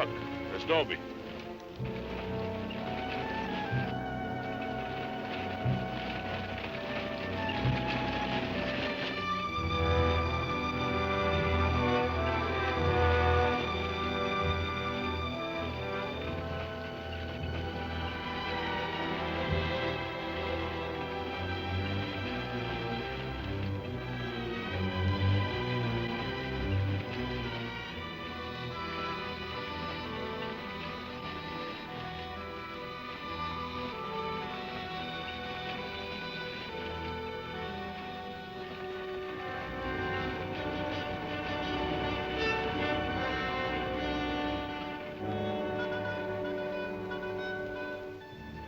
truck. There's Dobie.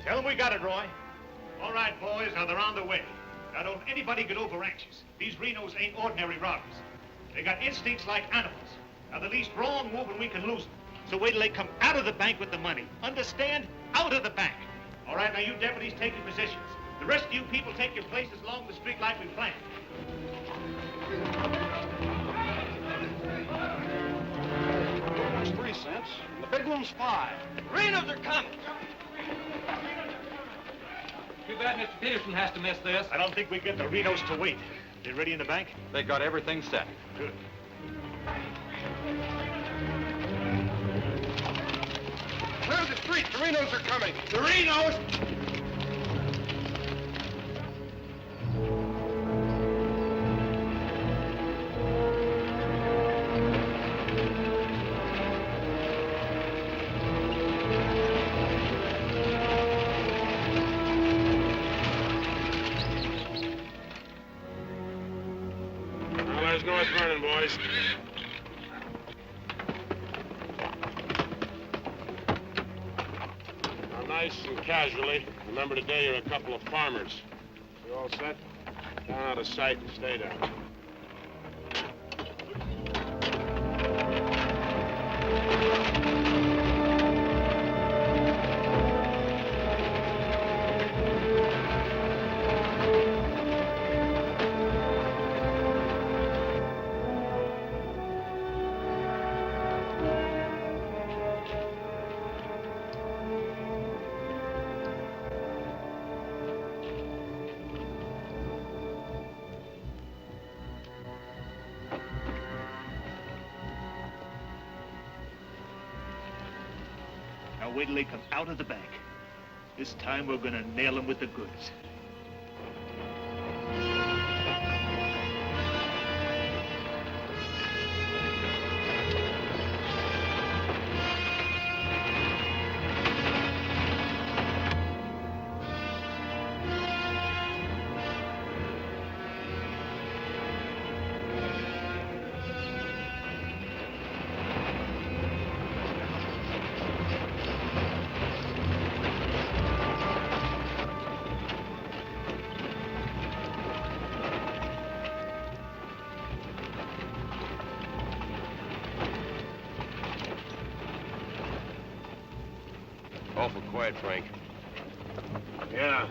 Tell them we got it, Roy. All right, boys, now they're on the way. Now, don't anybody get over anxious. These Renos ain't ordinary robbers. They got instincts like animals. Now, the least wrong move and we can lose them. So wait till they come out of the bank with the money. Understand? Out of the bank. All right, now you deputies take your positions. The rest of you people take your places along the street like we planned. That's 3 cents. The big one's 5. Renos are coming. Too bad Mr. Peterson has to miss this. I don't think we get the Renos to wait. They ready in the bank? They got everything set. Good. Clear the street. The Renos are coming. The Renos! North Vernon, boys. Now, nice and casually, remember today you're a couple of farmers. You all set? Down out of sight and stay down. Now wait till they come out of the bank. This time we're gonna nail them with the goods. Awful quiet, Frank. Yeah.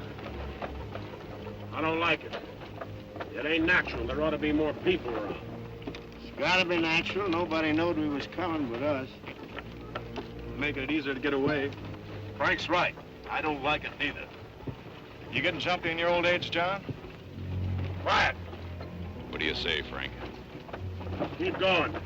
I don't like it. It ain't natural. There ought to be more people around. It's gotta be natural. Nobody knowed we was coming but us. Making it easier to get away. Frank's right. I don't like it neither. You getting jumpy in your old age, John? Quiet. What do you say, Frank? Keep going.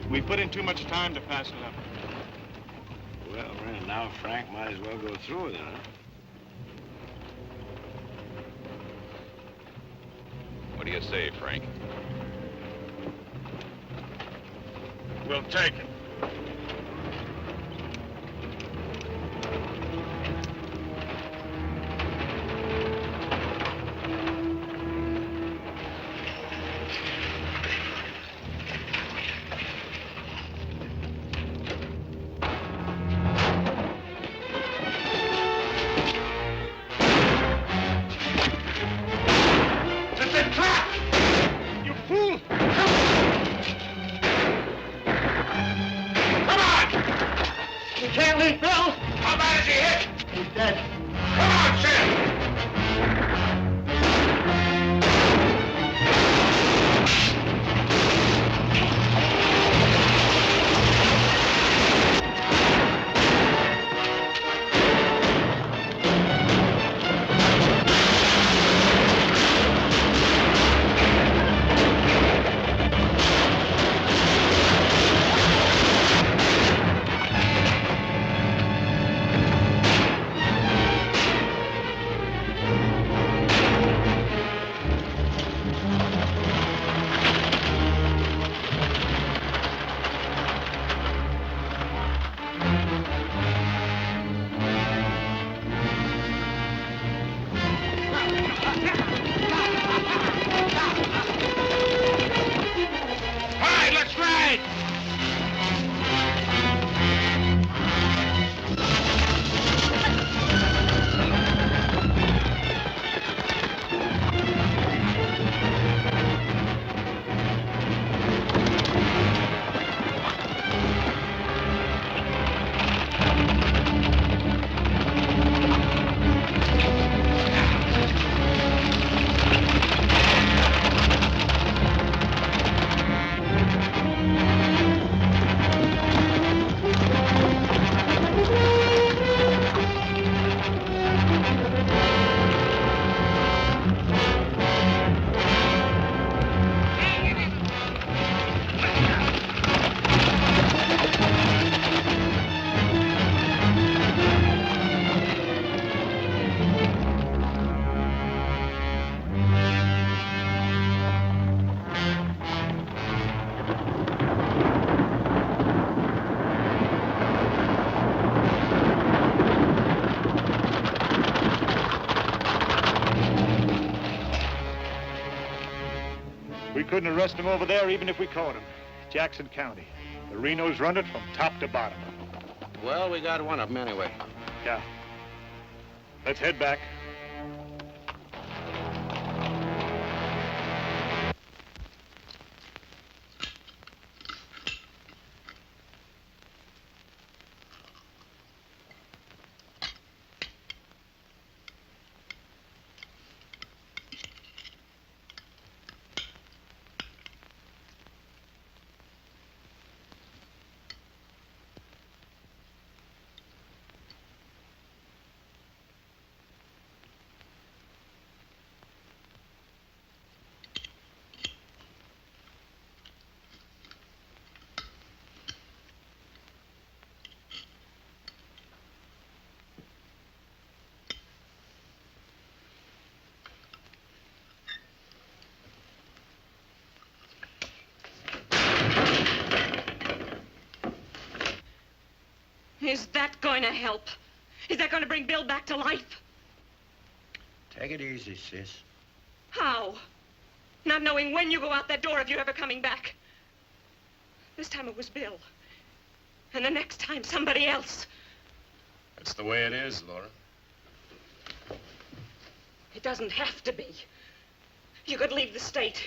We put in too much time to pass it up. Well, now Frank might as well go through with it, huh? What do you say, Frank? We'll take it. We couldn't arrest him over there even if we caught him. Jackson County. The Renos run it from top to bottom. Well, we got one of them anyway. Yeah. Let's head back. Is that going to help? Is that going to bring Bill back to life? Take it easy, sis. How? Not knowing when you go out that door if you're ever coming back. This time it was Bill. And the next time, somebody else. That's the way it is, Laura. It doesn't have to be. You could leave the state.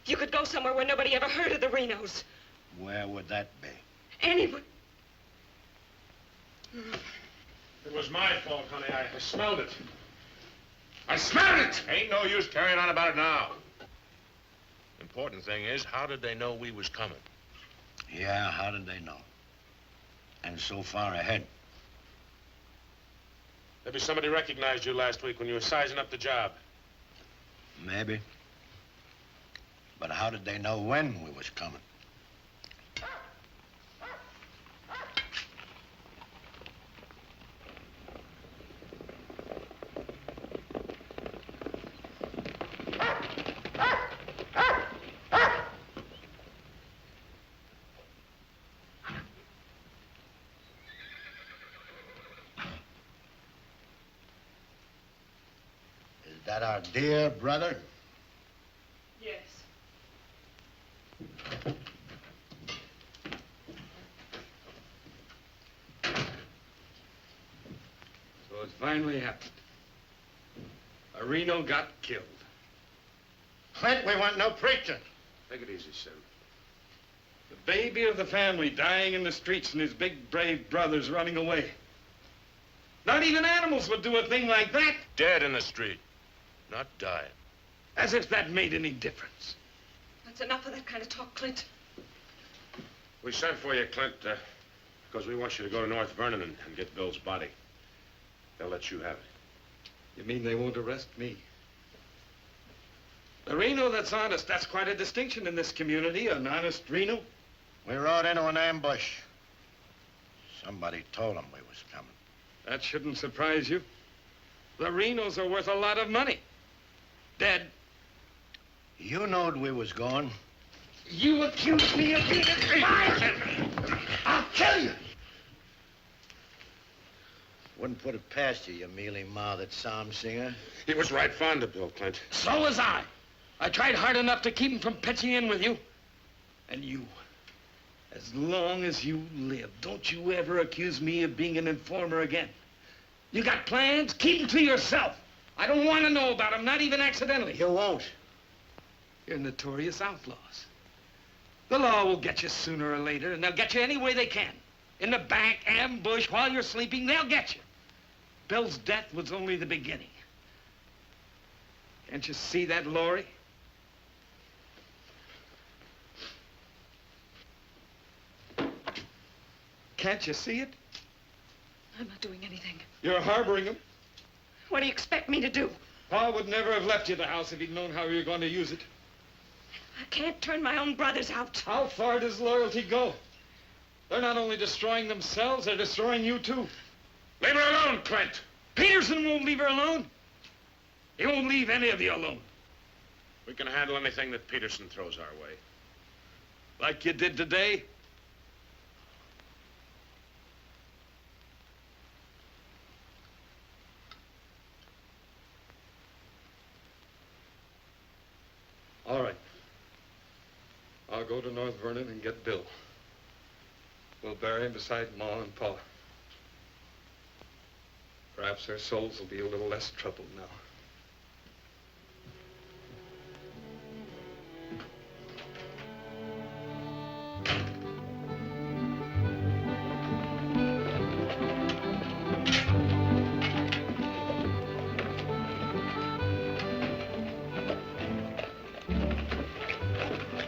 You could go somewhere where nobody ever heard of the Renos. Where would that be? Anywhere. It was my fault, honey. I smelled it. I smelled it! Ain't no use carrying on about it now. Important thing is, how did they know we was coming? Yeah, how did they know? And so far ahead. Maybe somebody recognized you last week when you were sizing up the job. Maybe. But how did they know when we was coming? Is that our dear brother? Yes. So it finally happened. A Reno got killed. Clint, we want no preaching. Take it easy, Sim. The baby of the family dying in the streets and his big, brave brothers running away. Not even animals would do a thing like that. Dead in the street, not dying. As if that made any difference. That's enough of that kind of talk, Clint. We sent for you, Clint, because we want you to go to North Vernon and get Bill's body. They'll let you have it. You mean they won't arrest me? The Reno that's honest, that's quite a distinction in this community, an honest Reno. We rode into an ambush. Somebody told them we was coming. That shouldn't surprise you. The Renos are worth a lot of money. Dead. You knowed we was going. You accuse me of being a spy! I'll kill you! Wouldn't put it past you, you mealy-mouthed psalm singer. He was right fond of Bill, Clint. So was I. I tried hard enough to keep him from pitching in with you. And you, as long as you live, don't you ever accuse me of being an informer again. You got plans? Keep them to yourself. I don't want to know about them, not even accidentally. You won't. You're notorious outlaws. The law will get you sooner or later, and they'll get you any way they can. In the back, ambush, while you're sleeping, they'll get you. Bill's death was only the beginning. Can't you see that, Laurie? Can't you see it? I'm not doing anything. You're harboring him. What do you expect me to do? Pa would never have left you the house if he'd known how you were going to use it. I can't turn my own brothers out. How far does loyalty go? They're not only destroying themselves, they're destroying you, too. Leave her alone, Clint. Peterson won't leave her alone. He won't leave any of you alone. We can handle anything that Peterson throws our way. Like you did today. All right. I'll go to North Vernon and get Bill. We'll bury him beside Ma and Pa. Perhaps their souls will be a little less troubled now.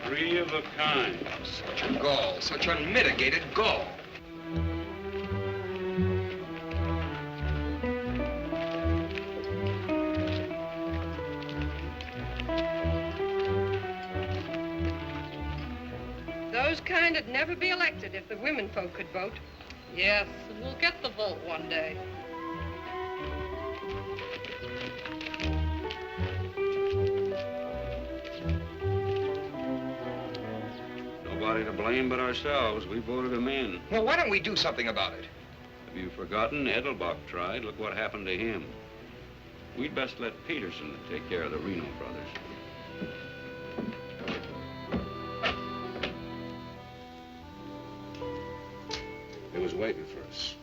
Three of a kind. Such a gall, such unmitigated gall. Those kind'd never be elected if the women folk could vote. Yes, and we'll get the vote one day. Nobody to blame but ourselves. We voted him in. Well, why don't we do something about it? Have you forgotten? Edelbach tried. Look what happened to him. We'd best let Peterson take care of the Reno Brothers. He was waiting for us.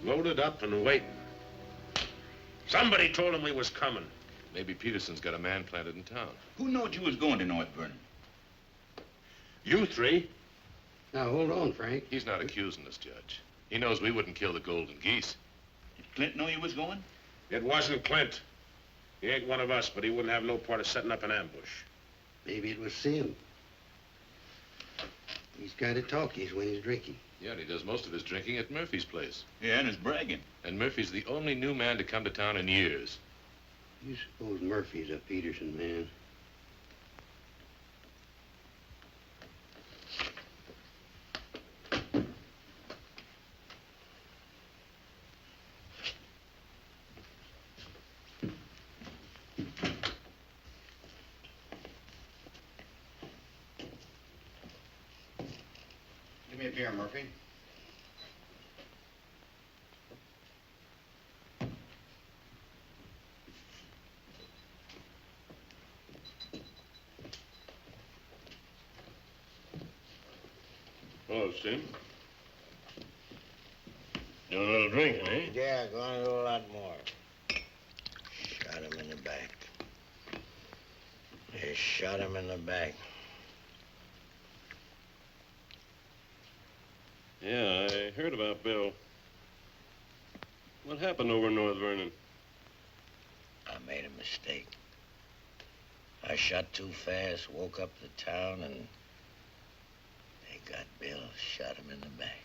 Loaded up and waiting. Somebody told him we was coming. Maybe Peterson's got a man planted in town. Who knowed you was going to North Vernon? You three. Now, hold on, Frank. He's not accusing us, Judge. He knows we wouldn't kill the golden geese. Did Clint know you was going? It wasn't Clint. He ain't one of us, but he wouldn't have no part of setting up an ambush. Maybe it was Sim. He's kind of talkies when he's drinking. Yeah, and he does most of his drinking at Murphy's place. Yeah, and his bragging. And Murphy's the only new man to come to town in years. You suppose Murphy's a Peterson man? Give me a beer, Murphy. Hello, Sim. Doing a little drinking, eh? Yeah, going to do a lot more. Shot him in the back. They shot him in the back. Yeah, I heard about Bill. What happened over in North Vernon? I made a mistake. I shot too fast, woke up the town, and they got Bill, shot him in the back.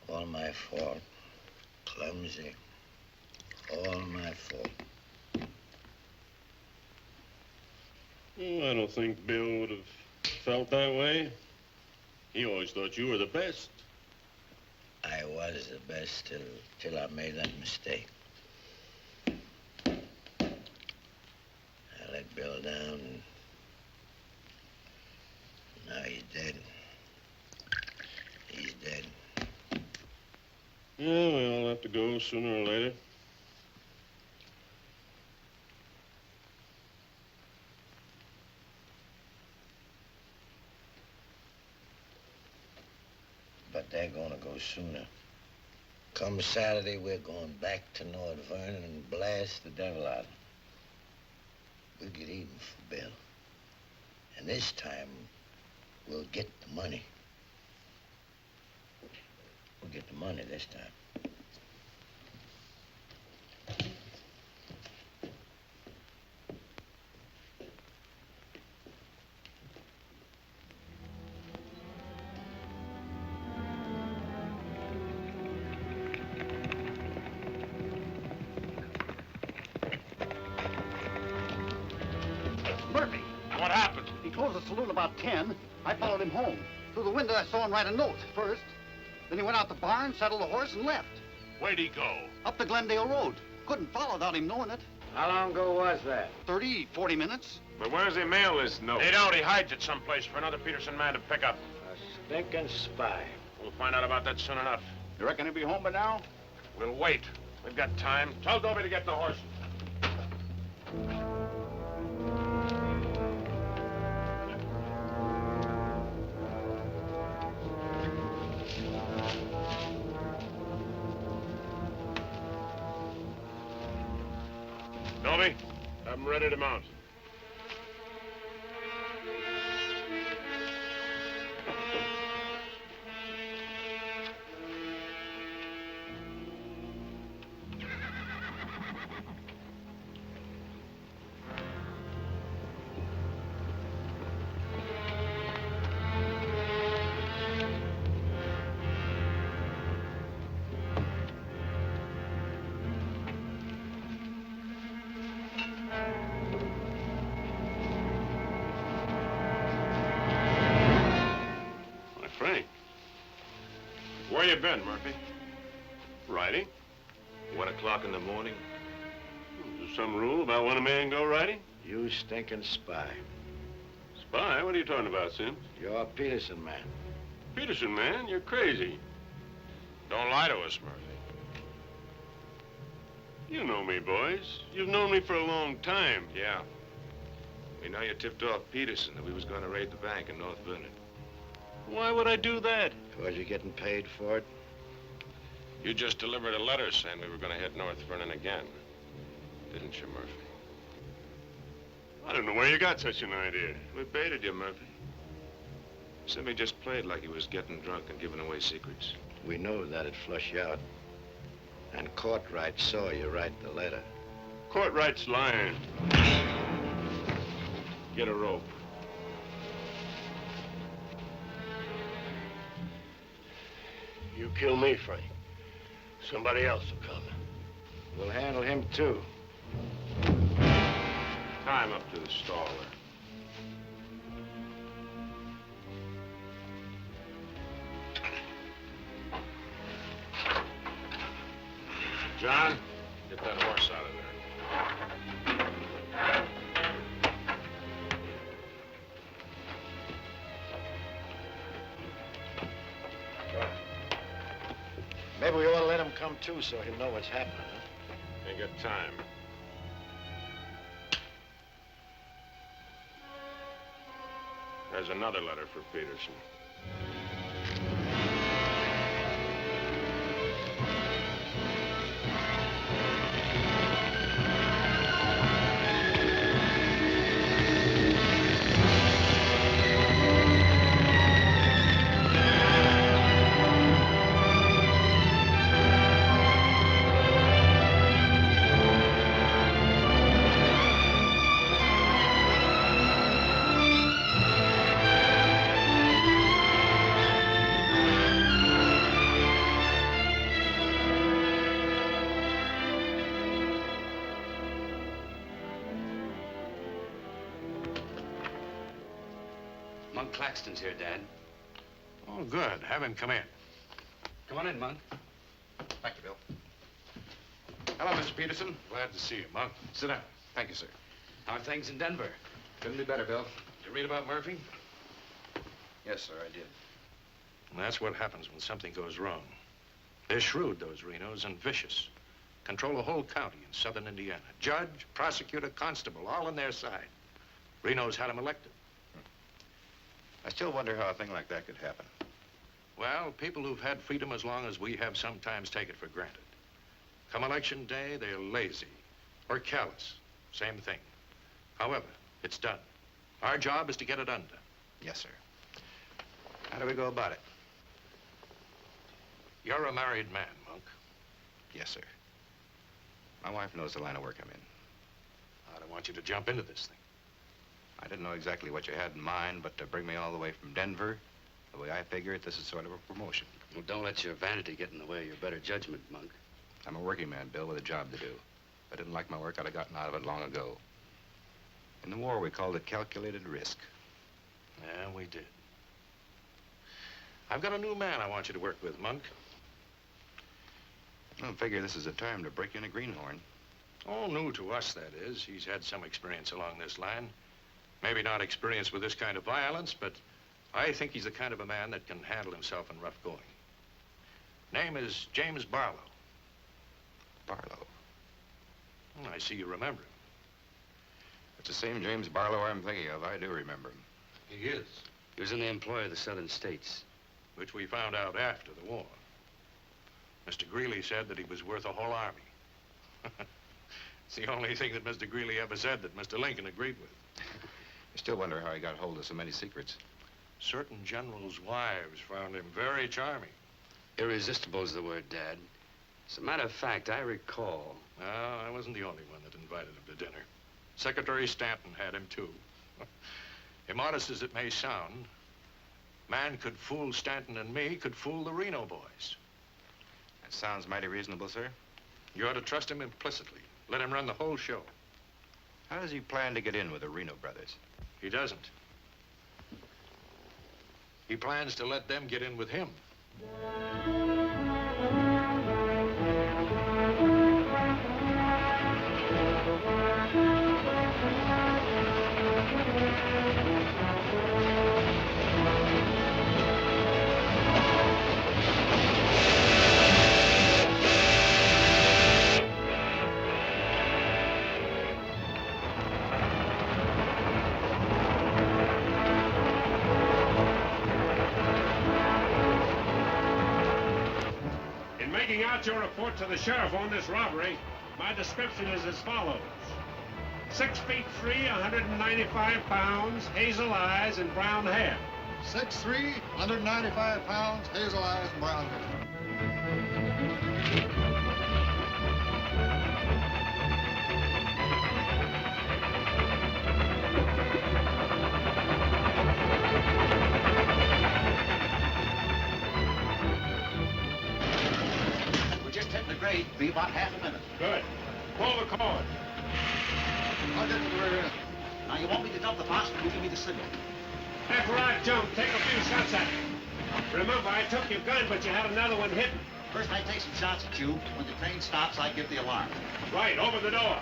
All my fault. Clumsy. All my fault. Oh, I don't think Bill would have felt that way. He always thought you were the best. I was the best till I made that mistake. I let Bill down, and now he's dead. He's dead. Yeah, we all have to go sooner or later. But they're gonna go sooner. Come Saturday, we're going back to North Vernon and blast the devil out of them. We'll get even for Bill. And this time, we'll get the money. We'll get the money this time. Murphy. What happened? He closed the saloon about 10. I followed him home. Through the window, I saw him write a note first. Then he went out the barn, saddled the horse, and left. Where'd he go? Up the Glendale Road. Couldn't follow without him knowing it. How long ago was that? 30, 40 minutes. But where's he mail this note? They don't. He hides it someplace for another Peterson man to pick up. A stinking spy. We'll find out about that soon enough. You reckon he'll be home by now? We'll wait. We've got time. Tell Dobie to get the horse. Have them ready to mount. Frank, where you been, Murphy? Riding? 1 o'clock in the morning. Is there some rule about when a man go riding? You stinking spy. Spy? What are you talking about, Sim? You're a Peterson man. Peterson, man, you're crazy. Don't lie to us, Murphy. You know me, boys. You've known me for a long time. Yeah. We know you tipped off Peterson that we was going to raid the bank in North Vernon. Why would I do that? Was you getting paid for it? You just delivered a letter saying we were going to hit North Vernon again. Didn't you, Murphy? I don't know where you got such an idea. We baited you, Murphy. Simmy just played like he was getting drunk and giving away secrets. We know that'd flush you out. And Courtright saw you write the letter. Courtright's lying. Get a rope. You kill me, Frank. Somebody else will come. We'll handle him, too. Tie him up to the stall there. John, get that horse out of there. Maybe we ought to let him come, too, so he'll know what's happening, huh? Ain't got time. There's another letter for Peterson. Monk Claxton's here, Dad. Oh, good. Have him come in. Come on in, Monk. Thank you, Bill. Hello, Mr. Peterson. Glad to see you, Monk. Sit down. Thank you, sir. How are things in Denver? Couldn't be better, Bill. Did you read about Murphy? Yes, sir, I did. And that's what happens when something goes wrong. They're shrewd, those Renos, and vicious. Control a whole county in southern Indiana. Judge, prosecutor, constable, all on their side. Reno's had him elected. I still wonder how a thing like that could happen. Well, people who've had freedom as long as we have sometimes take it for granted. Come election day, they're lazy or callous. Same thing. However, it's done. Our job is to get it undone. Yes, sir. How do we go about it? You're a married man, Monk. Yes, sir. My wife knows the line of work I'm in. I don't want you to jump into this thing. I didn't know exactly what you had in mind, but to bring me all the way from Denver, the way I figure it, this is sort of a promotion. Well, don't let your vanity get in the way of your better judgment, Monk. I'm a working man, Bill, with a job to do. If I didn't like my work, I'd have gotten out of it long ago. In the war, we called it calculated risk. Yeah, we did. I've got a new man I want you to work with, Monk. I don't figure this is the time to break in a greenhorn. Oh, new to us, that is. He's had some experience along this line. Maybe not experience with this kind of violence, but I think he's the kind of a man that can handle himself in rough going. Name is James Barlow. Barlow? I see you remember him. It's the same James Barlow I'm thinking of. I do remember him. He is. He was in the employ of the southern states. Which we found out after the war. Mr. Greeley said that he was worth a whole army. It's the only thing that Mr. Greeley ever said that Mr. Lincoln agreed with. I still wonder how he got hold of so many secrets. Certain generals' wives found him very charming. Irresistible is the word, Dad. As a matter of fact, I recall. Well, I wasn't the only one that invited him to dinner. Secretary Stanton had him, too. Immodest as it may sound, man could fool Stanton and me, could fool the Reno boys. That sounds mighty reasonable, sir. You ought to trust him implicitly. Let him run the whole show. How does he plan to get in with the Reno Brothers? He doesn't. He plans to let them get in with him. Your report to the sheriff on this robbery, my description is as follows. 6 feet 3, 195 pounds, hazel eyes, and brown hair. 6'3", 195 pounds, hazel eyes, and brown hair. Grade, be about half a minute. Good. Pull the cord. I'll get to the rear end. Now, you want me to dump the box, you give me the signal. After I jump, take a few shots at me. Remember, I took your gun, but you had another one hidden. First, I take some shots at you. When the train stops, I give the alarm. Right, open the door.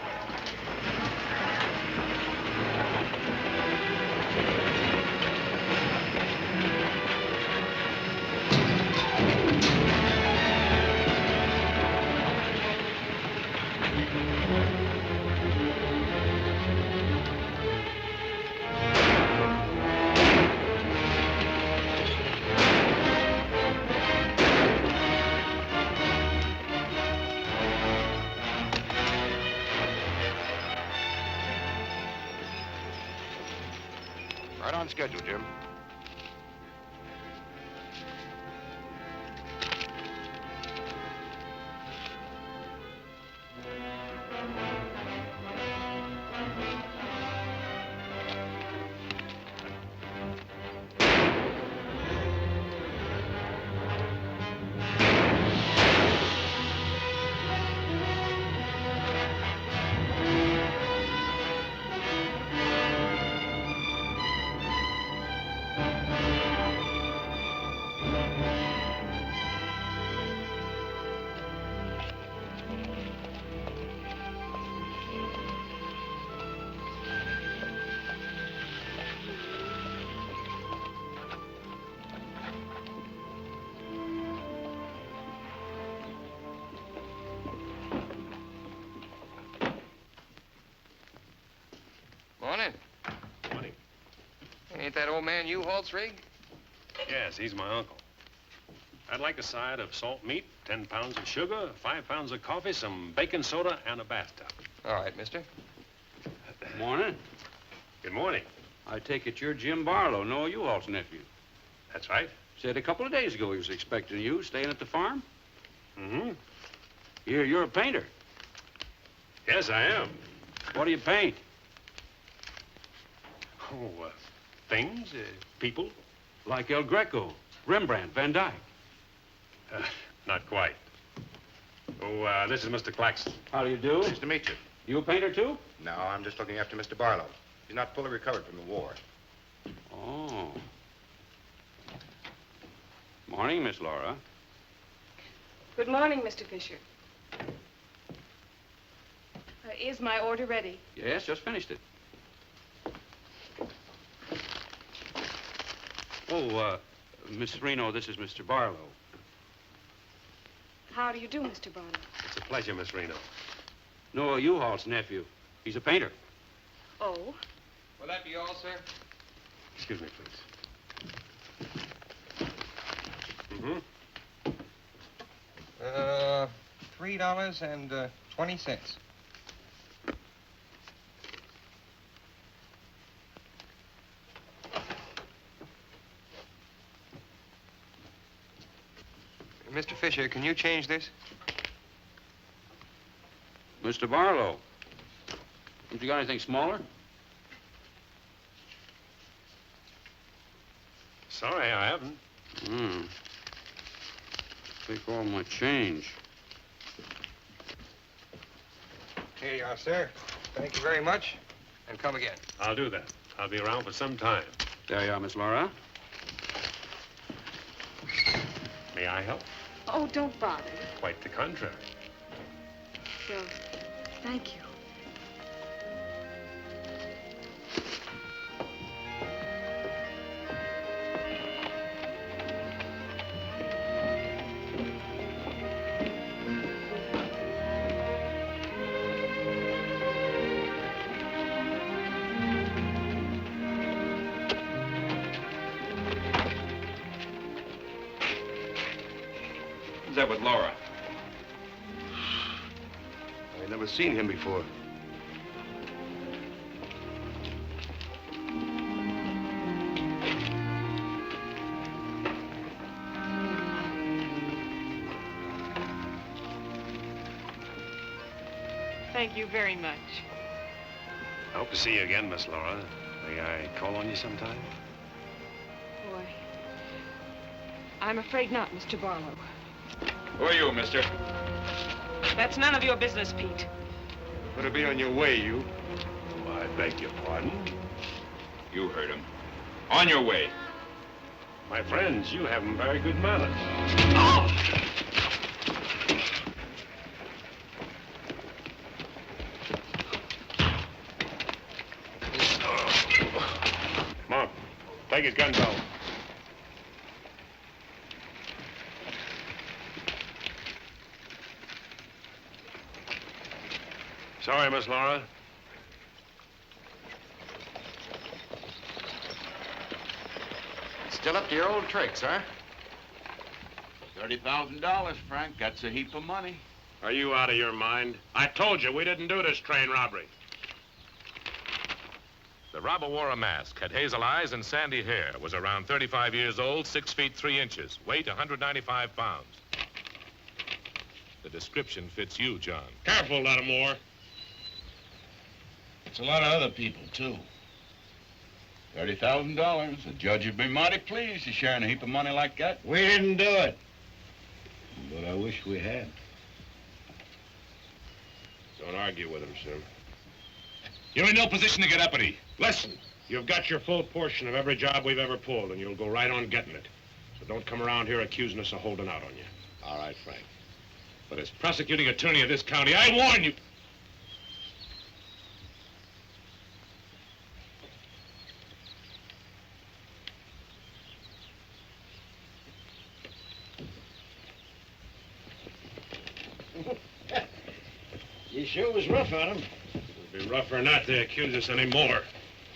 Right on schedule, Jim. Morning. Morning. Ain't that old man U-Haul's rig? Yes, he's my uncle. I'd like a side of salt meat, 10 pounds of sugar, 5 pounds of coffee, some baking soda, and a bathtub. All right, mister. Morning. Good morning. I take it you're Jim Barlow, Noah U-Haul's nephew. That's right. Said a couple of days ago he was expecting you, staying at the farm. Mm-hmm. You're a painter. Yes, I am. What do you paint? Oh, things, people. Like El Greco, Rembrandt, Van Dyke. Not quite. Oh, this is Mr. Claxton. How do you do? Nice to meet you. You a painter, too? No, I'm just looking after Mr. Barlow. He's not fully recovered from the war. Oh. Morning, Miss Laura. Good morning, Mr. Fisher. Is my order ready? Yes, just finished it. Oh, Miss Reno, this is Mr. Barlow. How do you do, Mr. Barlow? It's a pleasure, Miss Reno. Noah U-Haul's nephew. He's a painter. Oh? Will that be all, sir? Excuse me, please. Mm-hmm. $3.20. Mr. Fisher, can you change this? Mr. Barlow, haven't you got anything smaller? Sorry, I haven't. Take all my change. Here you are, sir. Thank you very much. And come again. I'll do that. I'll be around for some time. There you are, Miss Laura. May I help? Oh, don't bother. Quite the contrary. Well, thank you. Who's that with Laura? I've never seen him before. Thank you very much. I hope to see you again, Miss Laura. May I call on you sometime? Boy, I'm afraid not, Mr. Barlow. Who are you, mister? That's none of your business, Pete. Better be on your way, you. Oh, I beg your pardon. You heard him. On your way. My friends, you have very good manners. Come on. Take his gun belt. Sorry, Miss Laura. Still up to your old tricks, huh? $30,000, Frank. That's a heap of money. Are you out of your mind? I told you we didn't do this train robbery. The robber wore a mask, had hazel eyes and sandy hair, was around 35 years old, 6 feet 3 inches, weight 195 pounds. The description fits you, John. Careful, Lattimore. It's a lot of other people, too. $30,000. The judge would be mighty pleased to sharing a heap of money like that. We didn't do it. But I wish we had. Don't argue with him, sir. You're in no position to get uppity. Listen, you've got your full portion of every job we've ever pulled, and you'll go right on getting it. So don't come around here accusing us of holding out on you. All right, Frank. But as prosecuting attorney of this county, I warn you. You sure was rough on him. It'd be rougher not to accuse us anymore.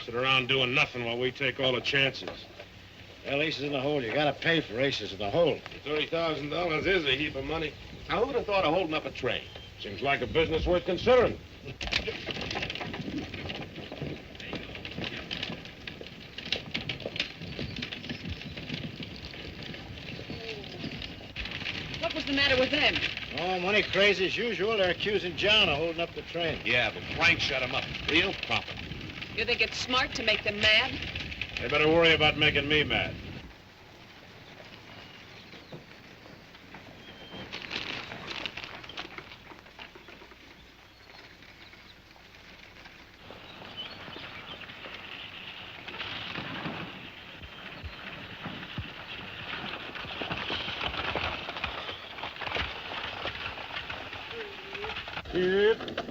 Sit around doing nothing while we take all the chances. Well, aces in the hole. You gotta pay for aces in the hole. $30,000 is a heap of money. Now, who would have thought of holding up a train? Seems like a business worth considering. What was the matter with them? Oh, money crazy as usual. They're accusing John of holding up the train. Yeah, but Frank shut him up. Real profit. You think it's smart to make them mad? They better worry about making me mad.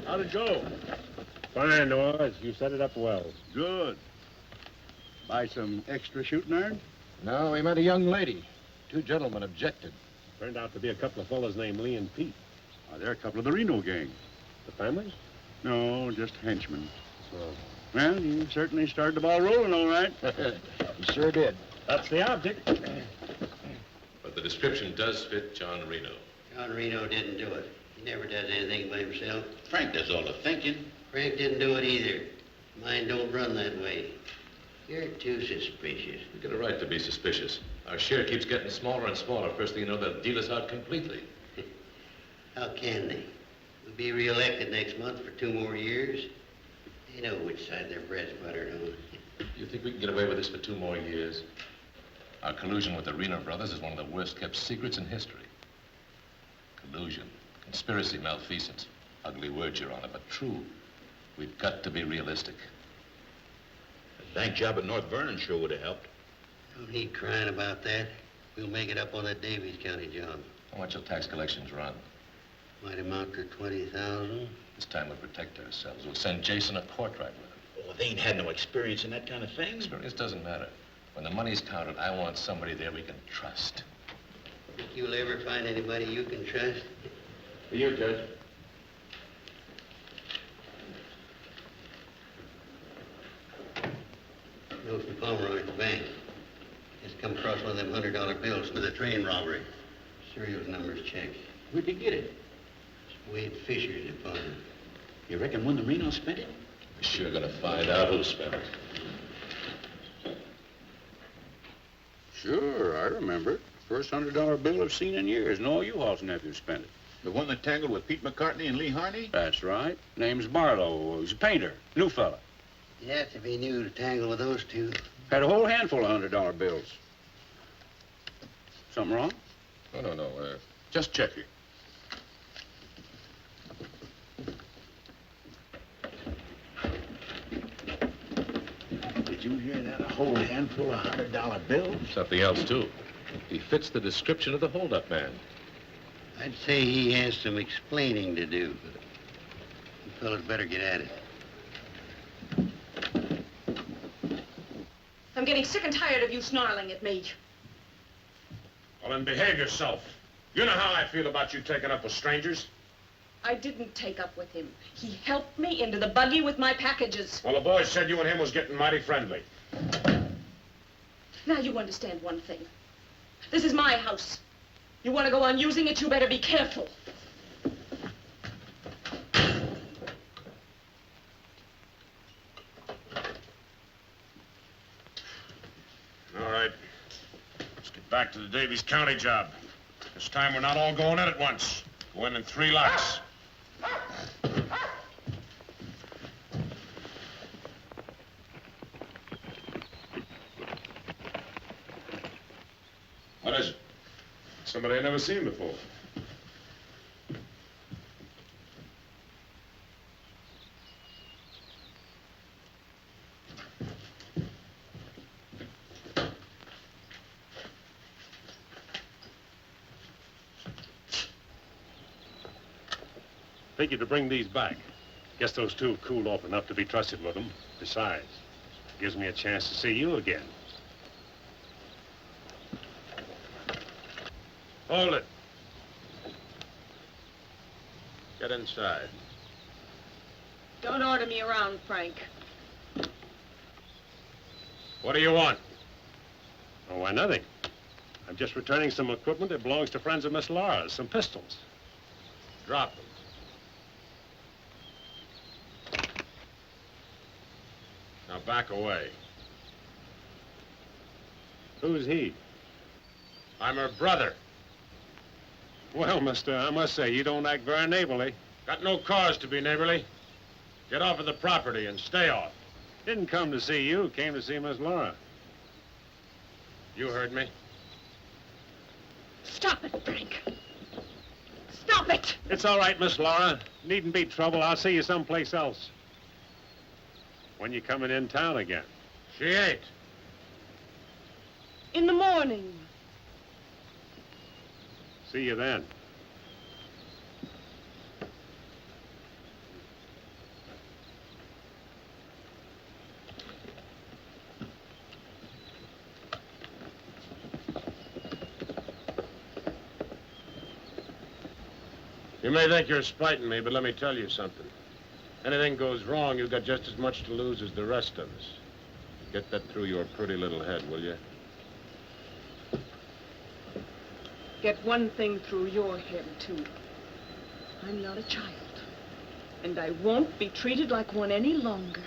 How'd it go? Fine, Noah. You set it up well. Good. Buy some extra shooting iron? No, we met a young lady. 2 gentlemen objected. Turned out to be a couple of fellas named Lee and Pete. They're a couple of the Reno gang. The families? No, just henchmen. So, Well, you certainly started the ball rolling, all right. You sure did. that's the object. But the description does fit John Reno. John Reno didn't do it. He never does anything by himself. Frank does all the thinking. Frank didn't do it either. Mine don't run that way. You're too suspicious. You get a right to be suspicious. Our share keeps getting smaller and smaller. First thing you know, they'll deal us out completely. How can they? We'll be reelected next month for 2 more years. They know which side their bread's buttered on. You think we can get away with this for 2 more years? Our collusion with the Reno Brothers is one of the worst kept secrets in history. Collusion, conspiracy, malfeasance. Ugly words, Your Honor, but true. We've got to be realistic. The bank job at North Vernon sure would have helped. Don't need crying about that. We'll make it up on that Davies County job. How much will tax collections run? Might amount to 20,000. This time we'll protect ourselves. We'll send Jason a portrait with him. Oh, they ain't had no experience in that kind of thing. Experience doesn't matter. When the money's counted, I want somebody there we can trust. Think you'll ever find anybody you can trust? For you, Judge. Note from Pomeroy at the bank. Just come across one of them $100 bills for the train robbery. Serial numbers checked. Where'd you get it? Wade Fisher's department. You reckon one of the Renos spent it? We're sure gonna find out who spent it. Sure, I remember it. First $100 bill I've seen in years. No, you Hall's nephew spent it. The one that tangled with Pete McCartney and Lee Harney? That's right. Name's Barlow. He's a painter. New fella. You'd have to be new to tangle with those two. Had a whole handful of $100 bills. Something wrong? No. Just checking. Did you hear that? A whole handful of $100 bills? Something else, too. He fits the description of the holdup man. I'd say he has some explaining to do. You fellas better get at it. I'm getting sick and tired of you snarling at me. Well, then behave yourself. You know how I feel about you taking up with strangers. I didn't take up with him. He helped me into the buggy with my packages. Well, the boys said you and him was getting mighty friendly. Now you understand one thing. This is my house. You want to go on using it, you better be careful. All right. Let's get back to the Davies County job. This time we're not all going in at once. Go in 3 lots. What is it? Somebody I've never seen before. Figured to bring these back. Guess those two have cooled off enough to be trusted with them. Besides, gives me a chance to see you again. Hold it. Get inside. Don't order me around, Frank. What do you want? Oh, why, nothing. I'm just returning some equipment that belongs to friends of Miss Laura's, some pistols. Drop them. Now back away. Who's he? I'm her brother. Well, mister, I must say, you don't act very neighborly. Got no cause to be neighborly. Get off of the property and stay off. Didn't come to see you, came to see Miss Laura. You heard me. Stop it, Frank. Stop it! It's all right, Miss Laura. Needn't be trouble. I'll see you someplace else. When you coming in town again? She ain't. In the morning. See you then. You may think you're spiting me, but let me tell you something. Anything goes wrong, you've got just as much to lose as the rest of us. Get that through your pretty little head, will you? Get one thing through your head, too. I'm not a child. And I won't be treated like one any longer.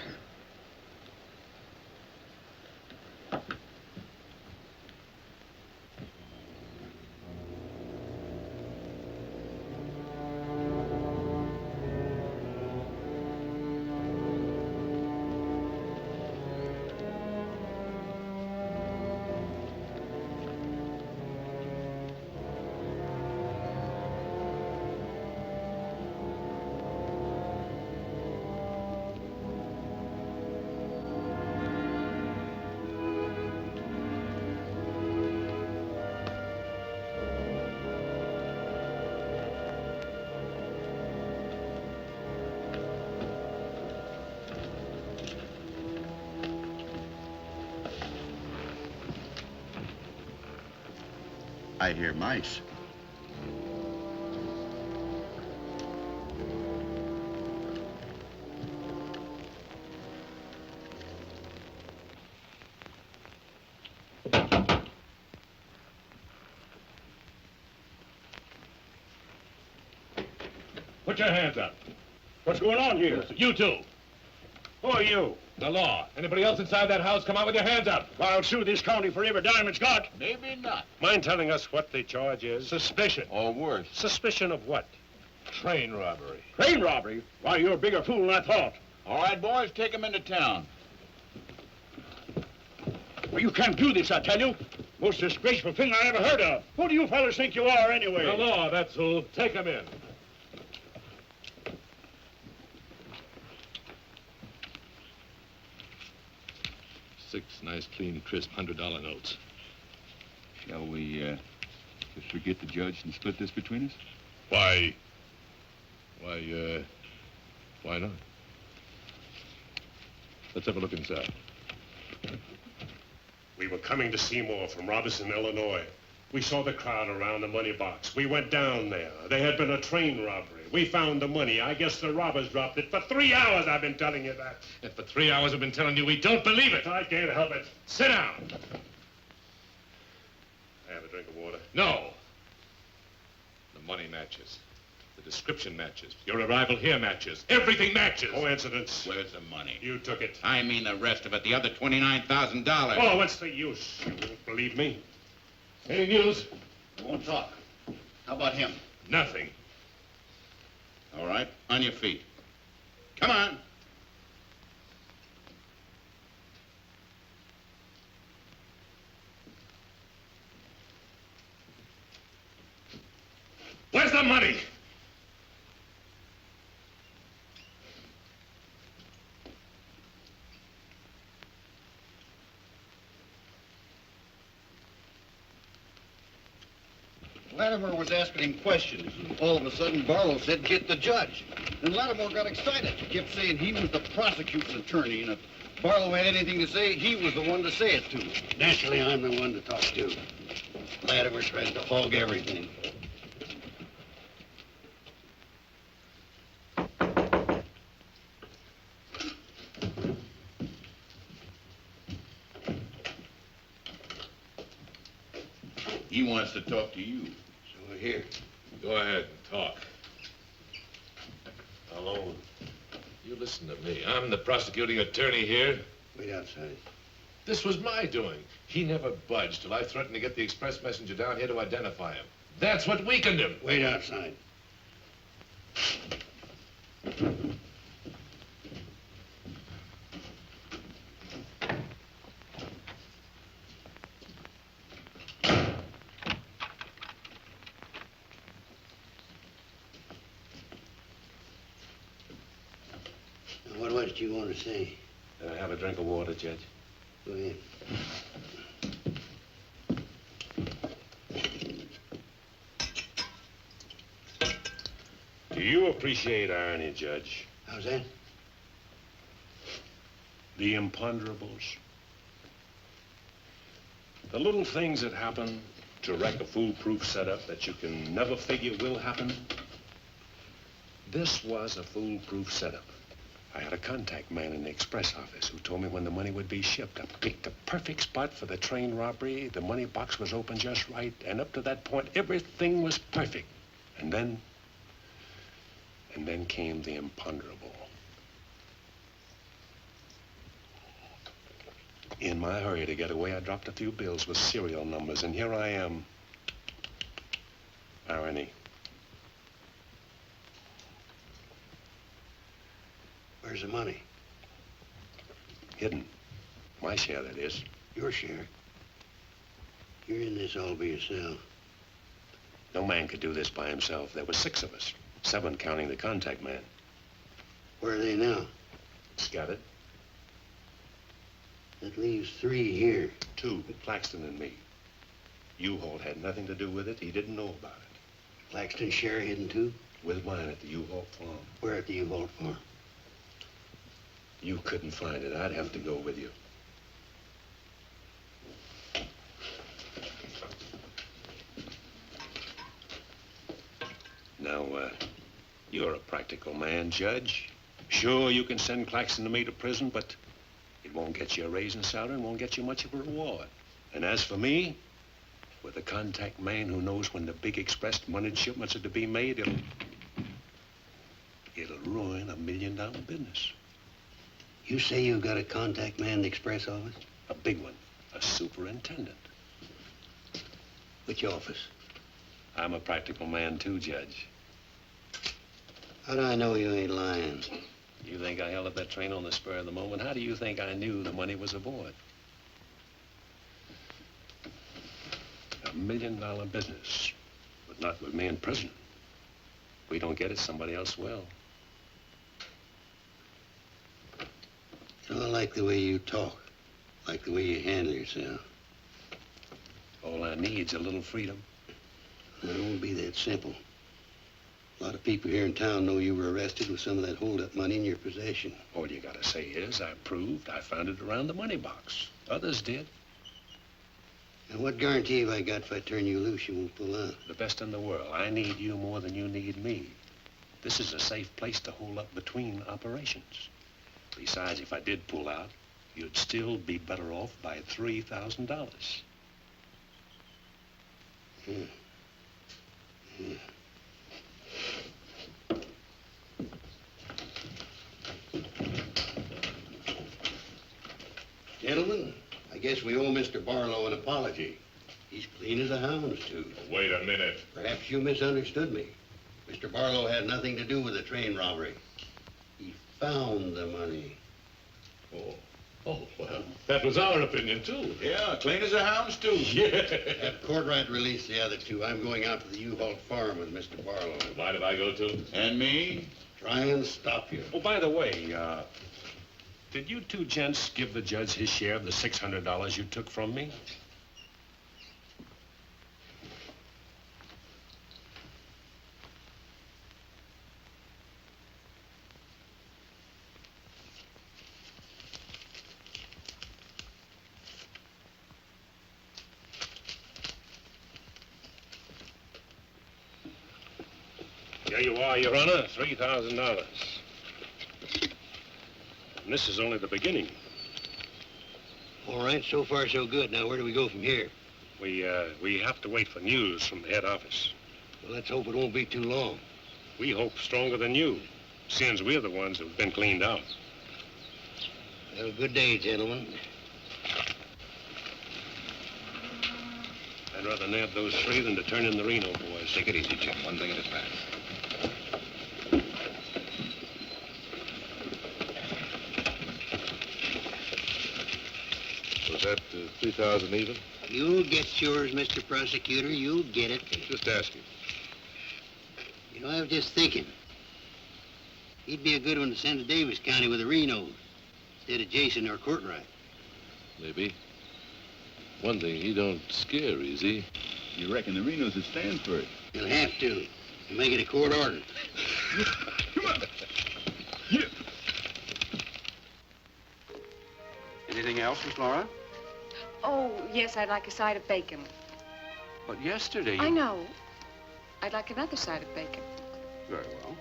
I hear mice. Put your hands up. What's going on here? You two. Who are you? The law. Anybody else inside that house, come out with your hands up. I'll sue this county for every dime it's got. Maybe not. Mind telling us what the charge is? Suspicion. Or worse. Suspicion of what? Train robbery. Train robbery? Why, you're a bigger fool than I thought. All right, boys, take him into town. Well, you can't do this, I tell you. Most disgraceful thing I ever heard of. Who do you fellas think you are, anyway? The law, that's who. Take him in. Six nice, clean, crisp $100 notes. Shall we, just forget the judge and split this between us? Why not? Let's have a look inside. We were coming to Seymour from Robinson, Illinois. We saw the crowd around the money box. We went down there. There had been a train robbery. We found the money. I guess the robbers dropped it. For 3 hours I've been telling you that. And for 3 hours I've been telling you we don't believe it. I can't help it. Sit down. Have a drink of water. No. The money matches. The description matches. Your arrival here matches. Everything matches. Coincidence. Where's the money? You took it. I mean the rest of it, the other $29,000. Oh, what's the use? You won't believe me. Any news? I won't talk. How about him? Nothing. All right, on your feet. Come on. Where's the money? Latimer was asking him questions, and all of a sudden Barlow said, "Get the judge." And Latimer got excited. He kept saying he was the prosecutor's attorney, and if Barlow had anything to say, he was the one to say it to. Naturally, I'm the one to talk to. Latimer tries to hog everything. He wants to talk to you. So here. Go ahead and talk. Alone. You listen to me. I'm the prosecuting attorney here. Wait outside. This was my doing. He never budged till I threatened to get the express messenger down here to identify him. That's what weakened him. Wait outside. What was it you want to say? Have a drink of water, Judge. Go ahead. Do you appreciate irony, Judge? How's that? The imponderables. The little things that happen to wreck a foolproof setup that you can never figure will happen. This was a foolproof setup. I had a contact man in the express office who told me when the money would be shipped. I picked the perfect spot for the train robbery. The money box was open just right, and up to that point, everything was perfect. And then came the imponderable. In my hurry to get away, I dropped a few bills with serial numbers, and here I am. Irony. Where's the money? Hidden. My share, that is. Your share. You're in this all by yourself. No man could do this by himself. There were 6 of us. 7 counting the contact man. Where are they now? Scattered. That leaves 3 here. 2, Claxton and me. U-Haul had nothing to do with it. He didn't know about it. Claxton's share hidden too? With mine at the U-Haul farm. Where at the U-Haul farm? You couldn't find it. I'd have to go with you. Now, you're a practical man, Judge. Sure, you can send Claxton and me to prison, but it won't get you a raise in salary and won't get you much of a reward. And as for me, with a contact man who knows when the big express money shipments are to be made, it'll ruin $1 million business. You say you've got a contact man in the express office? A big one, a superintendent. Which office? I'm a practical man too, Judge. How do I know you ain't lying? You think I held up that train on the spur of the moment? How do you think I knew the money was aboard? $1 million business, but not with me in prison. If we don't get it, somebody else will. You know, I like the way you talk, like the way you handle yourself. All I need's a little freedom. It won't be that simple. A lot of people here in town know you were arrested with some of that hold-up money in your possession. All you gotta say is, I found it around the money box. Others did. And what guarantee have I got if I turn you loose, you won't pull out? The best in the world. I need you more than you need me. This is a safe place to hold up between operations. Besides, if I did pull out, you'd still be better off by $3,000. Gentlemen, I guess we owe Mr. Barlow an apology. He's clean as a hound's tooth. Wait a minute. Perhaps you misunderstood me. Mr. Barlow had nothing to do with the train robbery. He found the money. Oh, well, that was our opinion, too. Yeah, clean as a hound's tooth. Yeah. Have Courtright release the other two. I'm going out to the U-Haul farm with Mr. Barlow. Mind if I go, too? And me? Try and stop you. Oh, by the way, did you two gents give the judge his share of the $600 you took from me? There you are, Your Honor, $3,000. And this is only the beginning. All right, so far so good. Now, where do we go from here? We have to wait for news from the head office. Well, let's hope it won't be too long. We hope stronger than you, since we're the ones who've been cleaned out. Well, good day, gentlemen. I'd rather nab those three than to turn in the Reno boys. Take it easy, Jim. One thing at a time. Was that 3,000 even? You'll get yours, Mr. Prosecutor. You'll get it. Just asking. You know, I was just thinking. He'd be a good one to send to Davis County with the Renos instead of Jason or Courtright. Maybe. One thing, he don't scare, is he? You reckon the Renos would stand for it? He'll have to. He'll make it a court order. Come on. Anything else, Miss Laura? Oh, yes, I'd like a side of bacon. But yesterday you... I know. I'd like another side of bacon. Very well.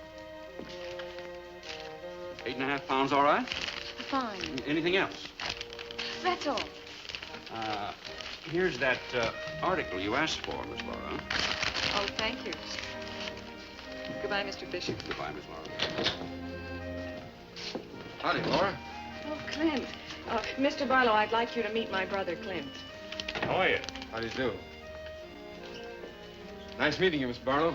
8.5 pounds, all right? Fine. Anything else? That's all. Here's that article you asked for, Miss Laura. Oh, thank you. Goodbye, Mr. Fisher. Goodbye, Miss Laura. Howdy, Laura. Oh, Clint. Mr. Barlow, I'd like you to meet my brother, Clint. How are you? How do you do? Nice meeting you, Miss Barlow.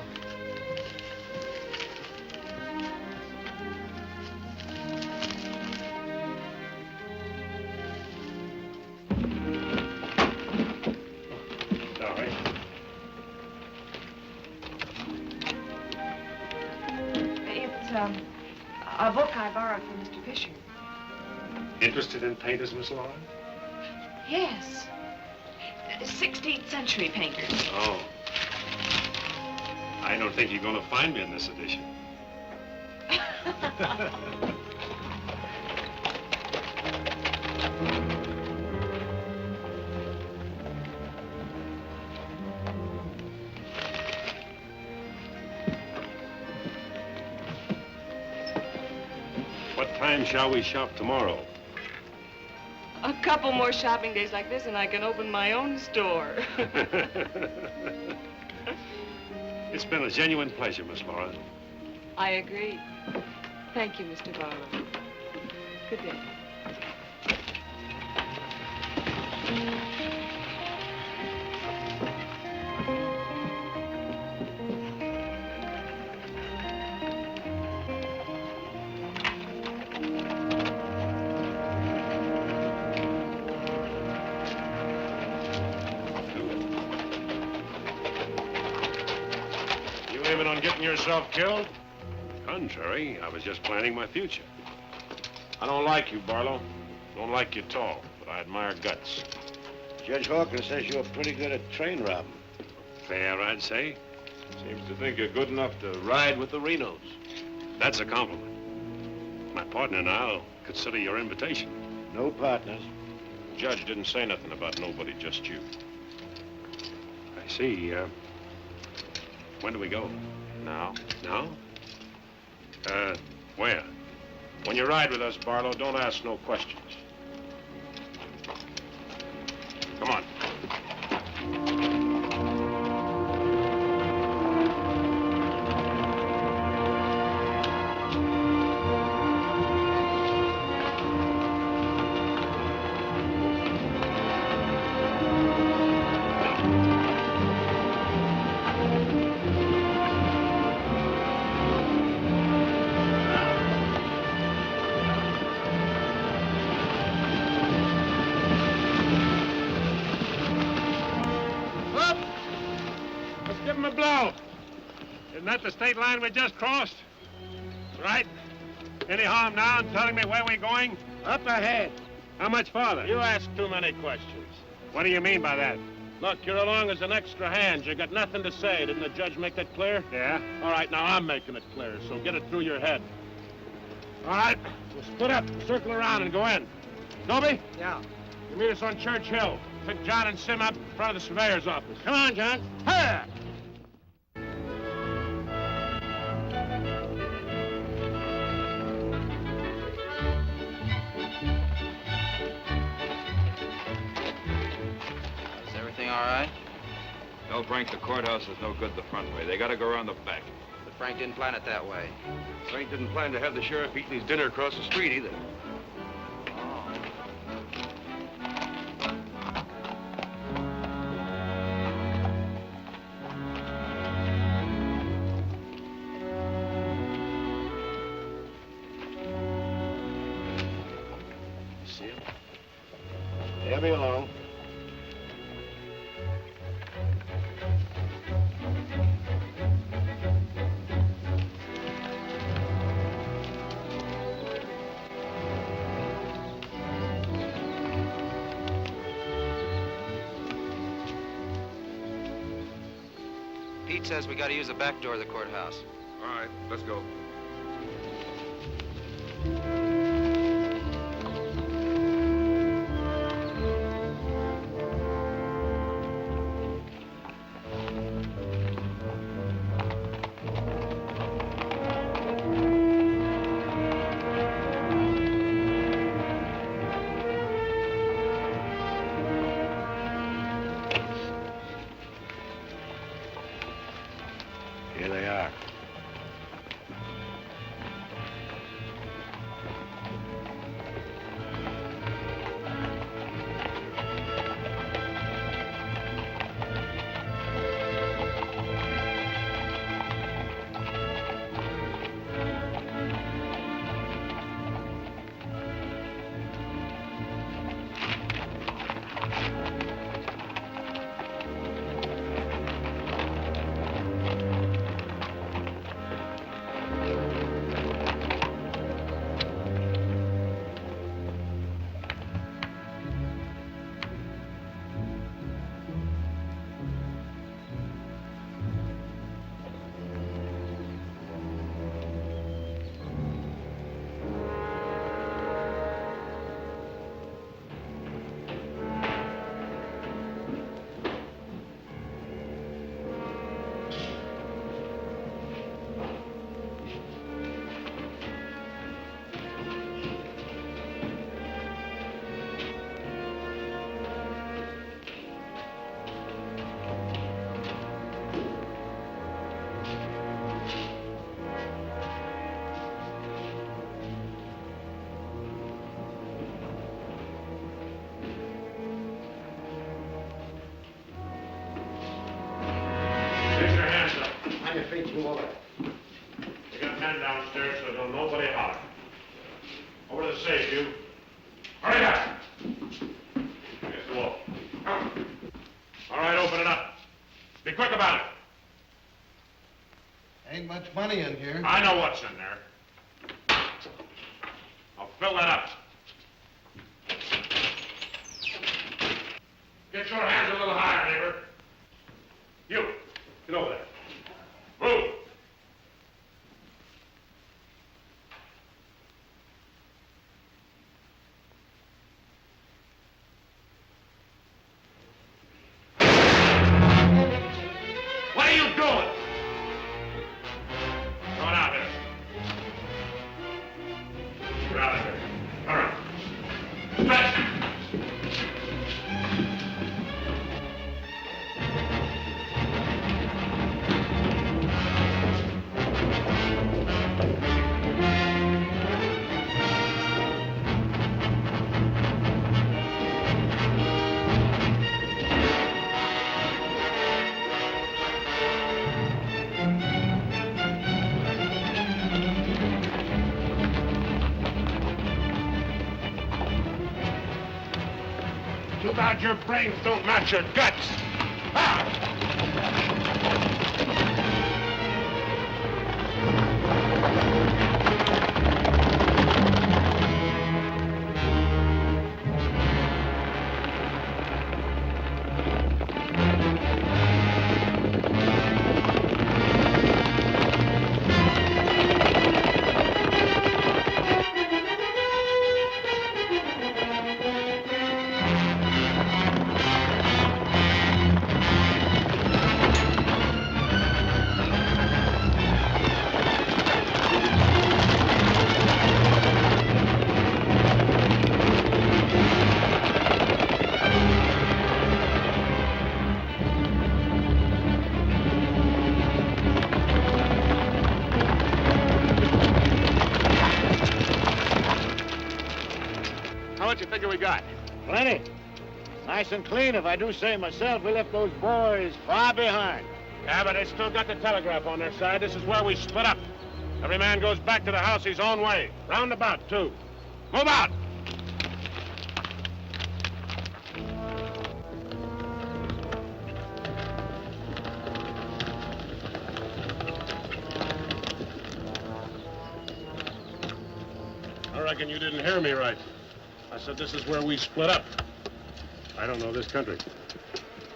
All right. It's a book I borrowed from Mr. Fisher. Interested in painters, Miss Laura? Yes. 16th century painters. Oh. I don't think you're going to find me in this edition. time shall we shop tomorrow? A couple more shopping days like this and I can open my own store. It's been a genuine pleasure, Miss Laura. I agree. Thank you, Mr. Barlow. Good day. You aiming on getting yourself killed? Contrary, I was just planning my future. I don't like you, Barlow. Don't like you at all, but I admire guts. Judge Hawkins says you're pretty good at train robbing. Fair, I'd say. Seems to think you're good enough to ride with the Renos. That's a compliment. My partner and I'll consider your invitation. No partners. The judge didn't say nothing about nobody, just you. I see. When do we go? Now? Now? Where? When you ride with us, Barlow, don't ask no questions. Come on. Isn't that the state line we just crossed? Right. Any harm now in telling me where we're going? Up ahead. How much farther? You ask too many questions. What do you mean by that? Look, you're along as an extra hand. You got nothing to say. Didn't the judge make that clear? Yeah. All right, now I'm making it clear, so get it through your head. All right, we'll split up, circle around, and go in. Dobie? Yeah. You meet us on Church Hill. Pick John and Sim up in front of the surveyor's office. Come on, John. Hey! Is everything all right? Tell Frank the courthouse is no good the front way. They gotta go around the back. But Frank didn't plan it that way. Frank didn't plan to have the sheriff eating his dinner across the street either. See him? They'll be along. Pete says we gotta use the back door of the courthouse. All right, let's go. Here they are. Wally. You got men downstairs, so don't nobody holler. Over to the safe, you. Hurry up! Against the wall. Come. All right, open it up. Be quick about it. Ain't much money in here. I know what's in there. I'll fill that up. Get your hands a little higher, neighbor. You, get over there. Move. What are you doing? Come on out here. Get out of here. All right. Stretch. Too bad your brains don't match your guts. How much you figure we got? Plenty. Nice and clean, if I do say myself. We left those boys far behind. Yeah, but they still got the telegraph on their side. This is where we split up. Every man goes back to the house his own way. Roundabout, too. Move out! I reckon you didn't hear me right. I said this is where we split up. I don't know this country.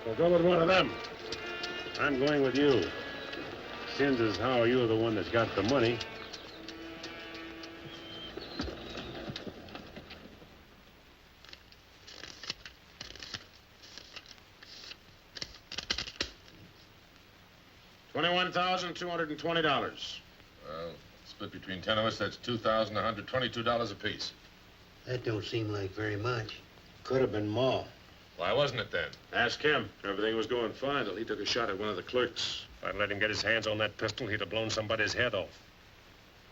So go with one of them. I'm going with you. Since is how you're the one that's got the money. $21,220. Well, split between 10 of us, that's $2,122 apiece. That don't seem like very much. Could have been more. Why wasn't it then? Ask him. Everything was going fine till he took a shot at one of the clerks. If I'd let him get his hands on that pistol, he'd have blown somebody's head off.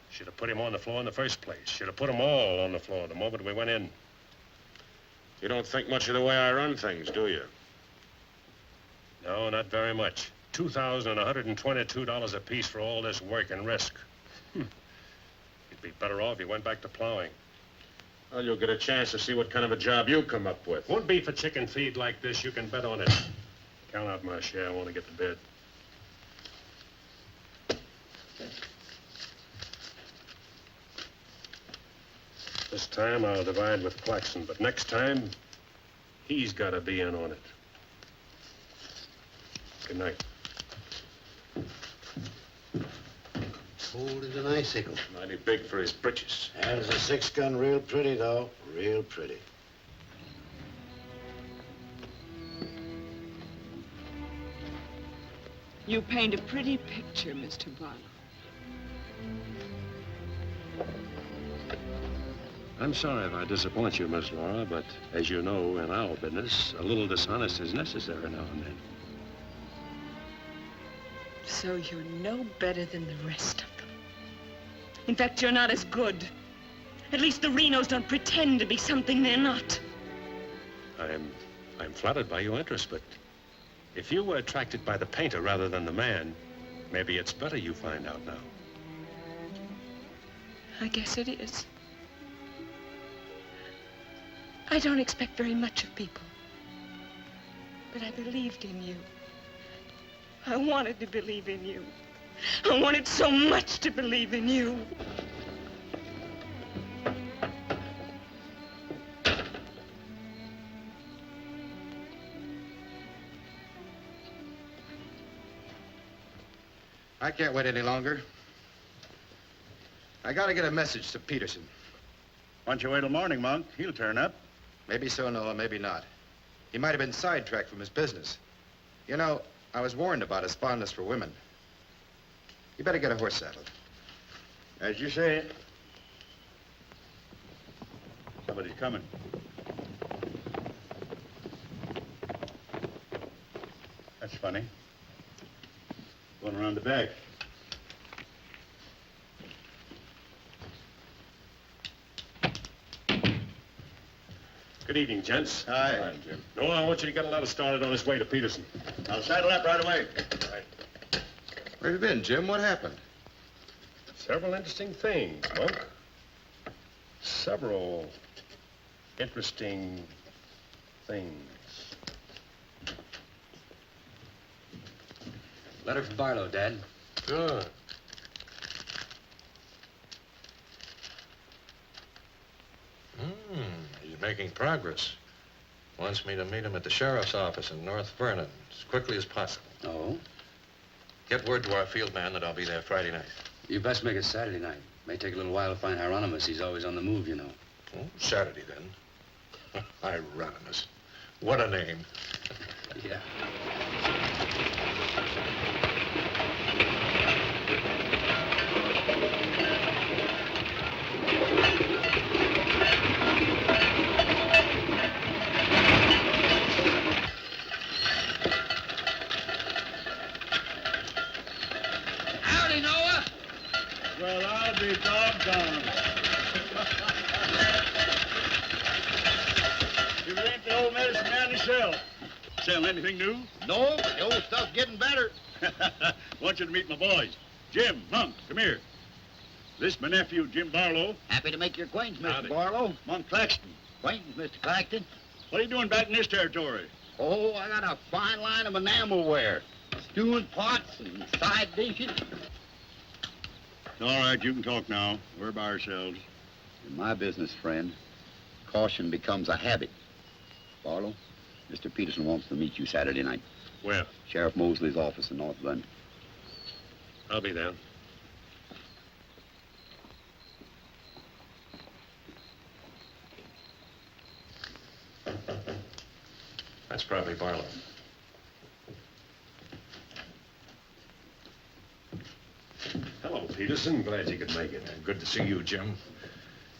Should have put him on the floor in the first place. Should have put them all on the floor the moment we went in. You don't think much of the way I run things, do you? No, not very much. $2,122 apiece for all this work and risk. You'd be better off if you went back to plowing. Well, you'll get a chance to see what kind of a job you come up with. Won't be for chicken feed like this. You can bet on it. Count out my share. I want to get to bed. This time I'll divide with Claxon, but next time, he's got to be in on it. Good night. Cold as an icicle. Mighty big for his britches. There's a 6-gun real pretty, though. Real pretty. You paint a pretty picture, Mr. Barlow. I'm sorry if I disappoint you, Miss Laura, but as you know, in our business, a little dishonesty is necessary now and then. So you're no better than the rest of them. In fact, you're not as good. At least the Renos don't pretend to be something they're not. I'm flattered by your interest, but if you were attracted by the painter rather than the man, Maybe it's better you find out now. I guess it is. I don't expect very much of people. But I believed in you. I wanted to believe in you. I wanted so much to believe in you. I can't wait any longer. I gotta get a message to Peterson. Why don't you wait till morning, Monk? He'll turn up. Maybe so, Noah, maybe not. He might have been sidetracked from his business. You know, I was warned about his fondness for women. You better get a horse saddled. As you say. Somebody's coming. That's funny. Going around the back. Good evening, gents. Hi. All right, Jim. Noah, I want you to get a letter started on his way to Peterson. I'll saddle up right away. Right. Where have you been, Jim? What happened? Several interesting things, Monk. Several interesting things. Letter from Barlow, Dad. Good. He's making progress. Wants me to meet him at the sheriff's office in North Vernon as quickly as possible. Oh? Get word to our field man that I'll be there Friday night. You best make it Saturday night. May take a little while to find Hieronymus. He's always on the move, you know. Oh, Saturday, then. Hieronymus. What a name. Yeah. Howdy, Noah. Well, I'll be doggone. You ain't the old medicine man yourself. Sell anything new? No, but the old stuff's getting better. Want you to meet my boys. Jim, Monk, come here. This is my nephew, Jim Barlow. Happy to make your acquaintance, Mr. Howdy. Barlow. Monk Claxton. Acquaintance, Mr. Claxton. What are you doing back in this territory? Oh, I got a fine line of enamelware. Stewing pots and side dishes. All right, you can talk now. We're by ourselves. In my business, friend, caution becomes a habit. Barlow, Mr. Peterson wants to meet you Saturday night. Where? Sheriff Mosley's office in North London. I'll be there. That's probably Barlow. Hello, Peterson. Glad you could make it. Good to see you, Jim.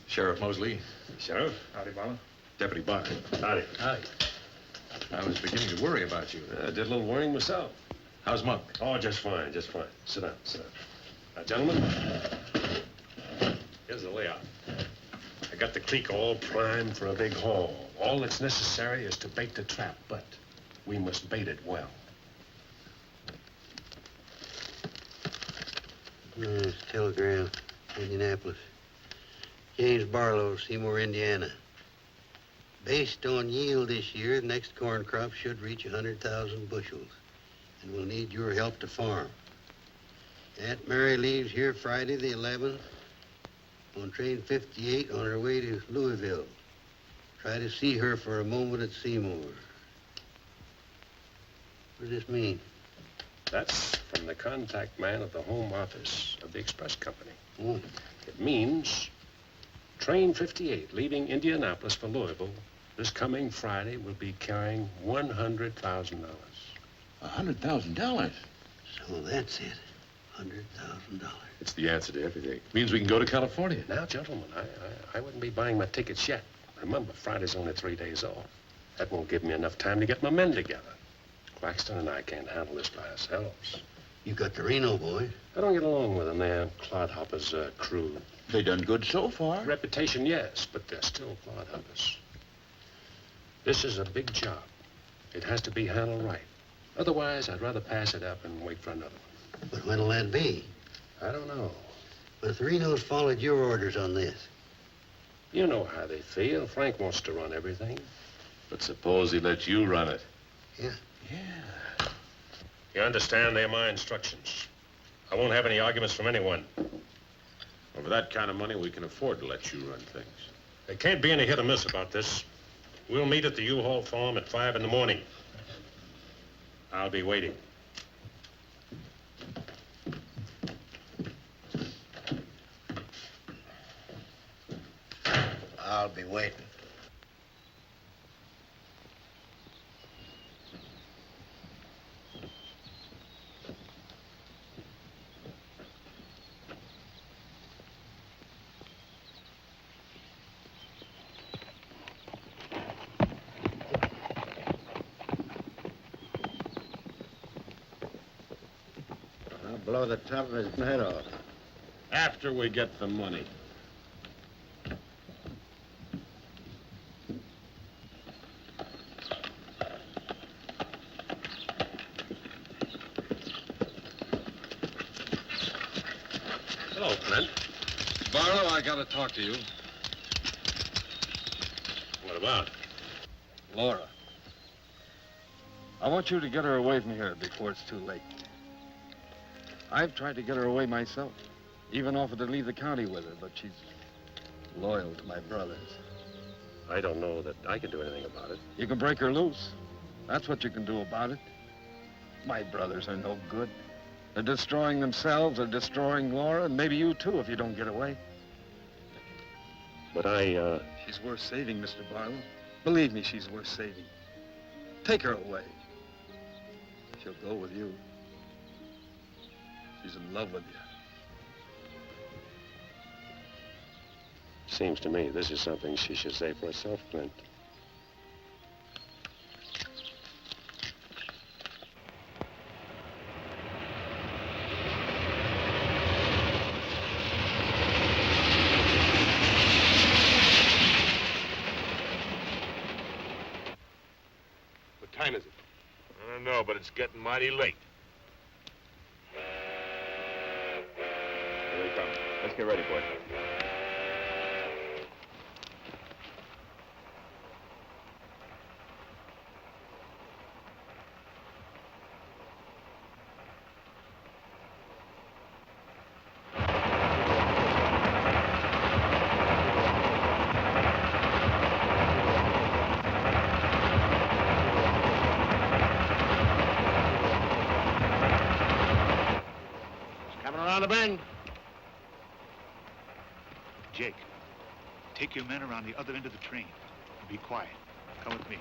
Sheriff Mosley. Sheriff? Howdy, Barlow. Deputy Barr. Howdy. Howdy. I was beginning to worry about you. I did a little worrying myself. How's Monk? Oh, just fine, just fine. Sit down, sit down. Now, gentlemen, here's the layout. I got the creek all primed for a big haul. All that's necessary is to bait the trap, but we must bait it well. It's telegram, Indianapolis. James Barlow, Seymour, Indiana. Based on yield this year, the next corn crop should reach 100,000 bushels, and we'll need your help to farm. Aunt Mary leaves here Friday the 11th on train 58 on her way to Louisville. Try to see her for a moment at Seymour. What does this mean? That's from the contact man at the home office of the express company. Oh. It means train 58 leaving Indianapolis for Louisville this coming Friday will be carrying $100,000. $100,000? So that's it. $100,000. It's the answer to everything. Means we can go to California. Now, gentlemen, I wouldn't be buying my tickets yet. Remember, Friday's only 3 days off. That won't give me enough time to get my men together. Claxton and I can't handle this by ourselves. You got the Reno boy. I don't get along with them. They're clodhoppers, crude. They done good so far. Reputation, yes, but they're still clodhoppers. This is a big job. It has to be handled right. Otherwise, I'd rather pass it up and wait for another one. But when'll that be? I don't know. But if the Renos followed your orders on this. You know how they feel. Frank wants to run everything. But suppose he let you run it. Yeah. You understand, they're my instructions. I won't have any arguments from anyone. Well, for that kind of money, we can afford to let you run things. There can't be any hit or miss about this. We'll meet at the U-Haul farm at 5 in the morning. I'll be waiting. I'll be waiting. I'll blow the top of his head off. After we get the money. Hello, Clint. Barlow, I gotta talk to you. What about? Laura. I want you to get her away from here before it's too late. I've tried to get her away myself. Even offered to leave the county with her, but she's loyal to my brothers. I don't know that I can do anything about it. You can break her loose. That's what you can do about it. My brothers are no good. They're destroying themselves, they're destroying Laura, and maybe you too if you don't get away. But She's worth saving, Mr. Barlow. Believe me, she's worth saving. Take her away. She'll go with you. She's in love with you. Seems to me this is something she should say for herself, Clint. What time is it? I don't know, but it's getting mighty late. Here they come. Let's get ready, boys. Around the bend. Jake, take your men around the other end of the train. And be quiet. Come with me.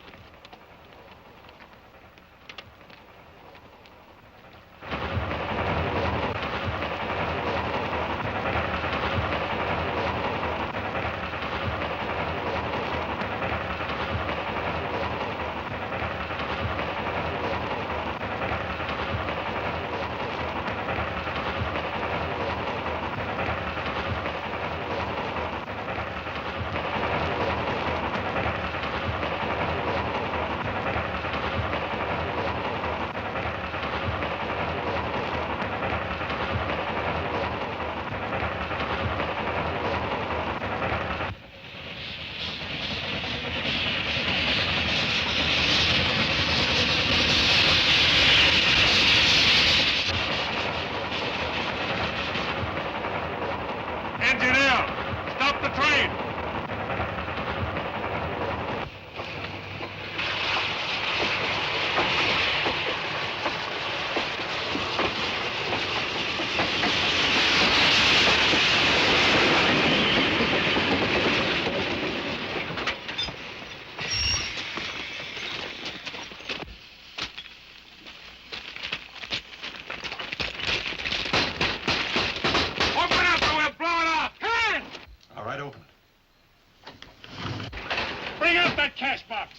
Cash box.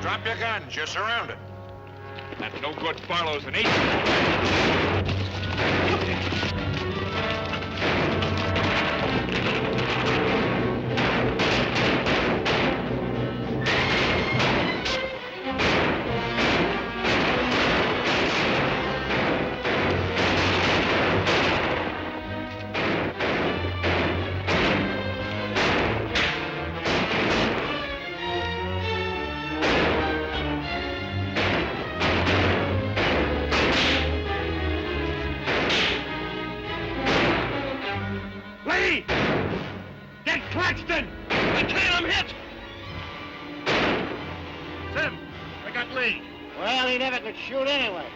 Drop your guns. You're surrounded. That no-good Barlow's an agent. me! Get Claxton! I can't, I'm hit! Sim, I got Lee. Well, he never could shoot anyway.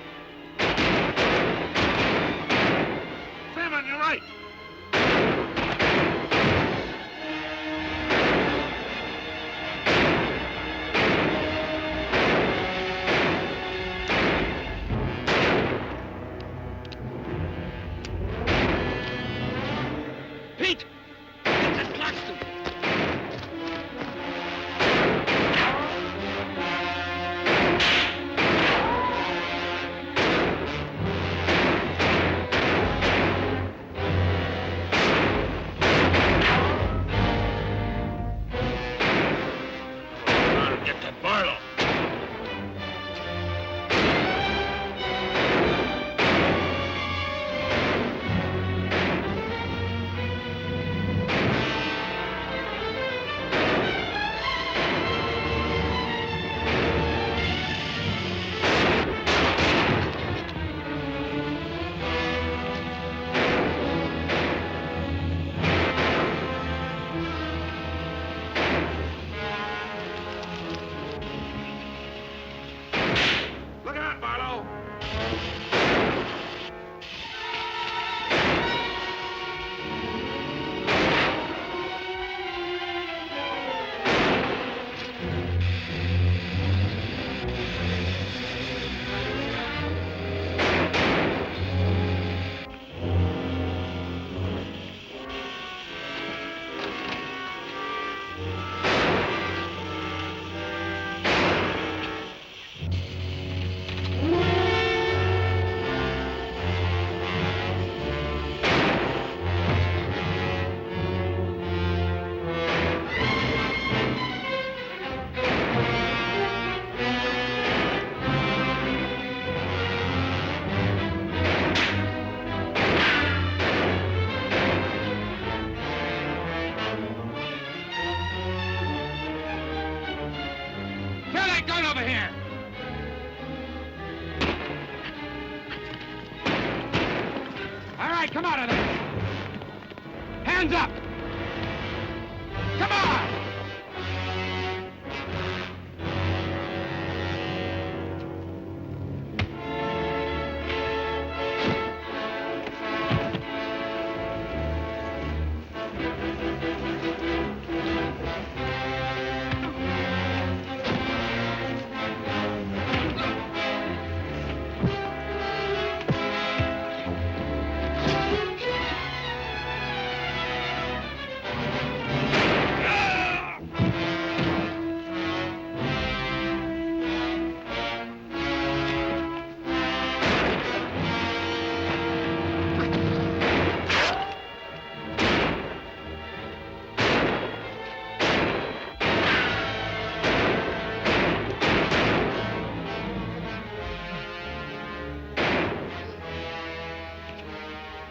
Sim, on your right. Pete! Get this Claxton! Get to Barlow. Look out, Barlow. Throw that gun over here! All right, come out of there! Hands up! Come on!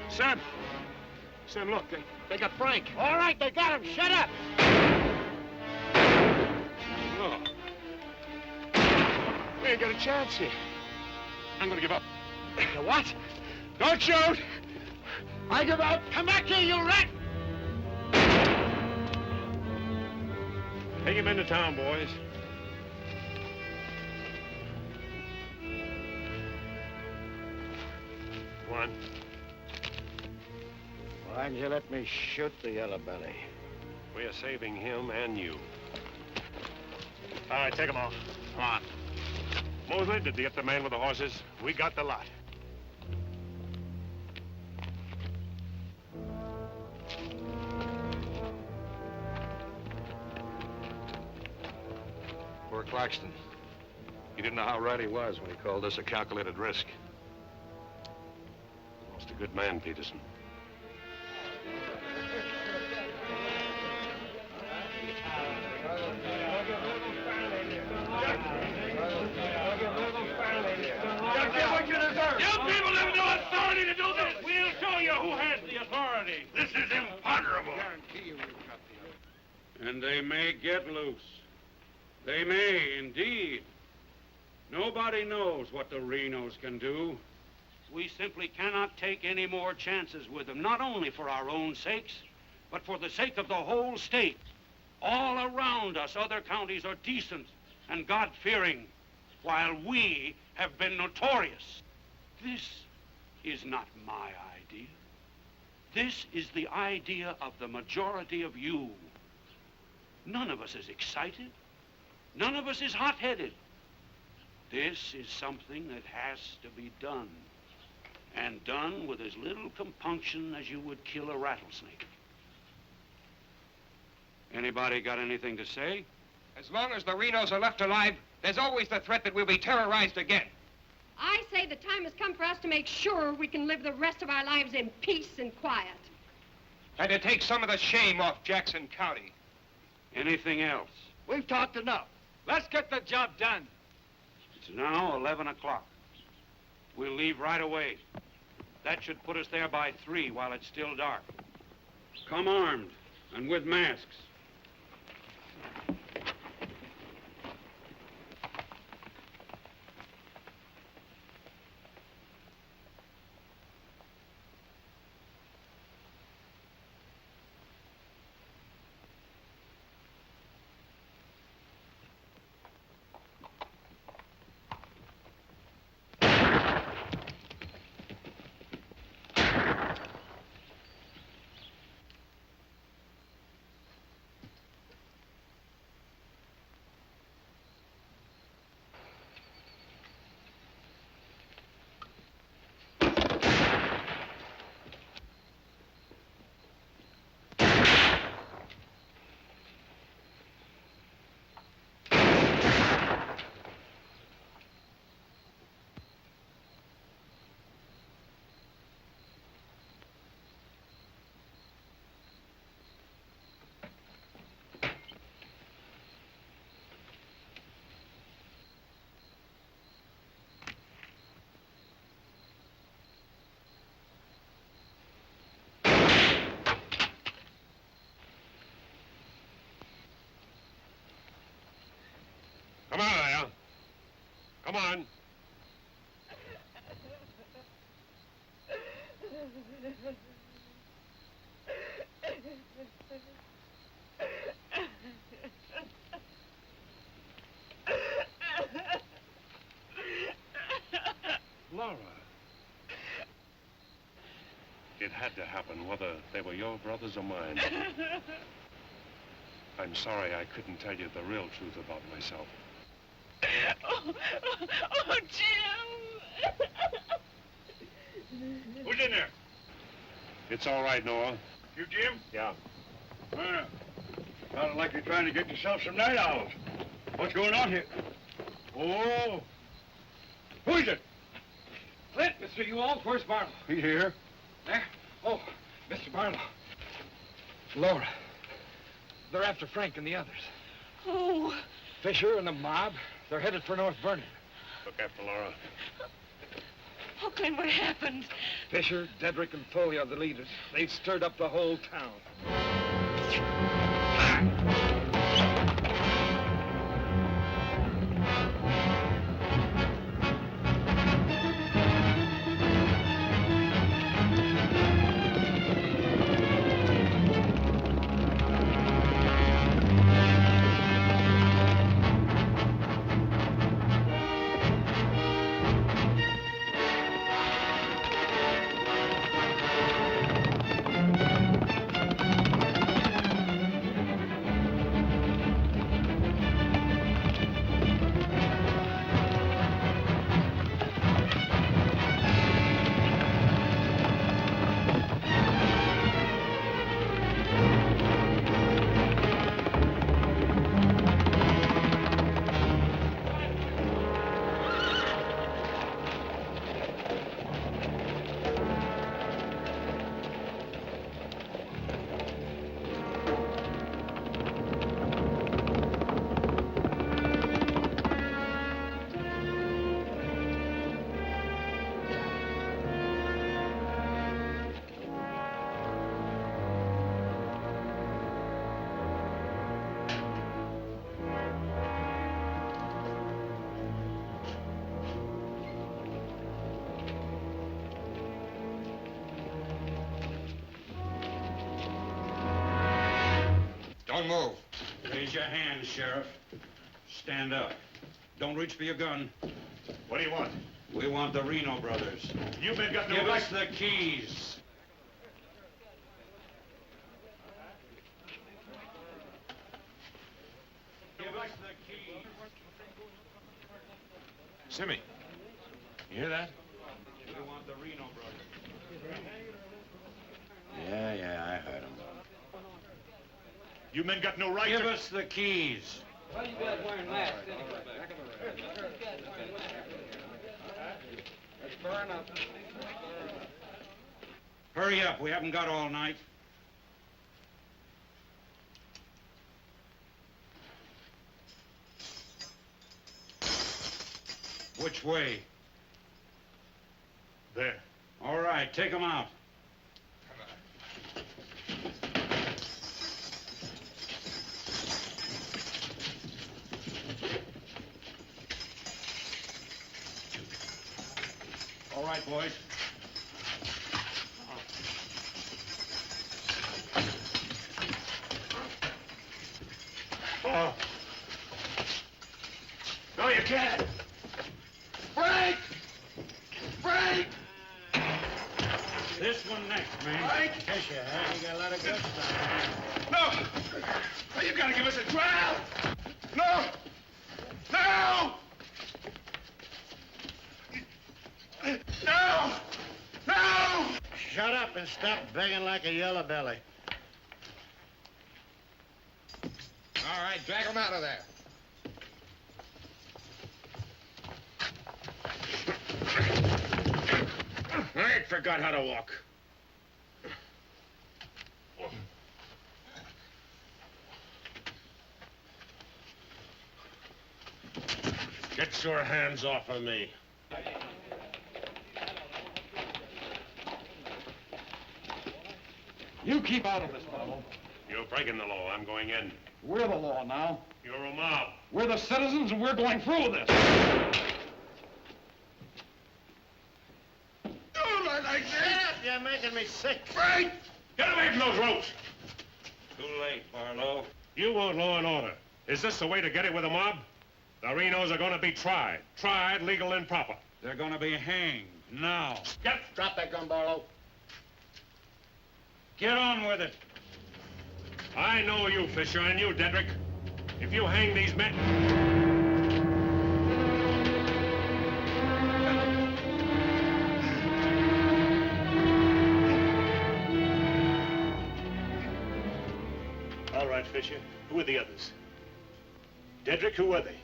Sim! Sim, look, they got Frank. All right, they got him. Shut up! No. We ain't got a chance here. I'm gonna give up. You what? Don't shoot! I give up. Come back here, you rat! Take him into town, boys. Come on. Why didn't you let me shoot the yellow belly? We're saving him and you. All right, take them off. Come on. Mosley, did you get the man with the horses? We got the lot. Poor Claxton. He didn't know how right he was when he called this a calculated risk. Lost a good man, Peterson. You people have no authority to do this! We'll show you who has the authority! This is imponderable! And they may get loose. They may, indeed. Nobody knows what the Renos can do. We simply cannot take any more chances with them, not only for our own sakes, but for the sake of the whole state. All around us, other counties are decent and God-fearing, while we have been notorious. This is not my idea. This is the idea of the majority of you. None of us is excited. None of us is hot-headed. This is something that has to be done, and done with as little compunction as you would kill a rattlesnake. Anybody got anything to say? As long as the Renos are left alive, there's always the threat that we'll be terrorized again. I say the time has come for us to make sure we can live the rest of our lives in peace and quiet. And to take some of the shame off Jackson County. Anything else? We've talked enough. Let's get the job done. It's now 11 o'clock. We'll leave right away. That should put us there by 3 while it's still dark. Come armed and with masks. Come on, Al. Come on. Laura. It had to happen, whether they were your brothers or mine. I'm sorry I couldn't tell you the real truth about myself. Oh, Jim! Who's in there? It's all right, Noah. You, Jim? Yeah. Sounded like you're trying to get yourself some night owls. What's going on here? Oh. Who is it? Clint, Mr. Ewald, where's Barlow? He's here. There? Oh, Mr. Barlow. Laura. They're after Frank and the others. Oh. Fisher and the mob. They're headed for North Vernon. Look after Laura. Oh, Clint, what happened? Fisher, Dedrick, and Foley are the leaders. They've stirred up the whole town. move. Raise your hand, Sheriff. Stand up. Don't reach for your gun. What do you want? We want the Reno Brothers. You men got no Give right. us the keys. Give us the keys. Simmy, you hear that? We want the Reno Brothers. Yeah, I heard him. You men got no right Give to... us the keys. Why you guys wearing masks anyway? Let's burn up. Hurry up. We haven't got all night. Which way? There. All right, take them out. All right, boys. Oh. No, you can't. Break! Break! This one next, man. Break! Fisher, huh? You got a lot of good stuff. No! No, you gotta give us a trial! No! No! No! No! Shut up and stop begging like a yellow belly. All right, drag him out of there. I ain't forgot how to walk. Get your hands off of me. You keep out of this, Pyle. You're breaking the law. I'm going in. We're the law now. You're a mob. We're the citizens, and we're going through with this. Don't let like that! You're making me sick. Break! Get away from those ropes! Too late, Barlow. You want law and order. Is this the way to get it with a mob? The Renos are going to be tried. Tried, legal, and proper. They're going to be hanged now. Get... Drop that gun, Barlow. Get on with it. I know you, Fisher, and you, Dedrick. If you hang these men... All right, Fisher. Who are the others? Dedrick, who are they?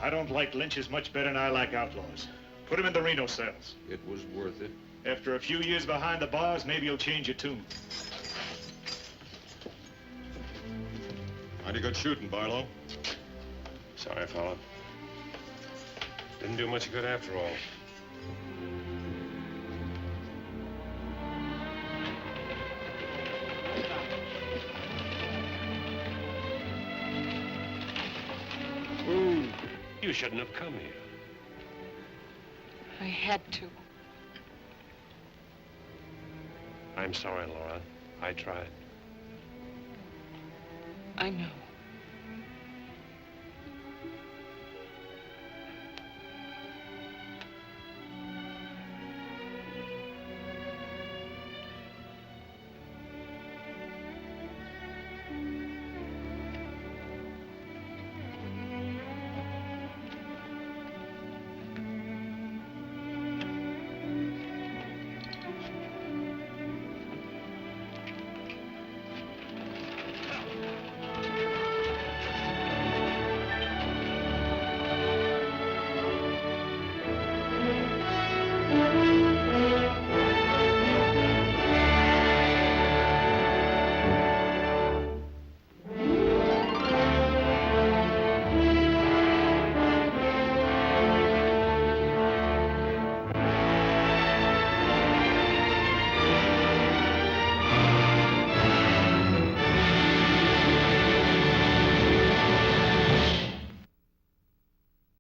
I don't like lynches much better than I like outlaws. Put them in the Reno cells. It was worth it. After a few years behind the bars, maybe you'll change your tune. Mighty good shooting, Barlow. Sorry, fella. Didn't do much good after all. You shouldn't have come here. I had to. I'm sorry, Laura. I tried. I know.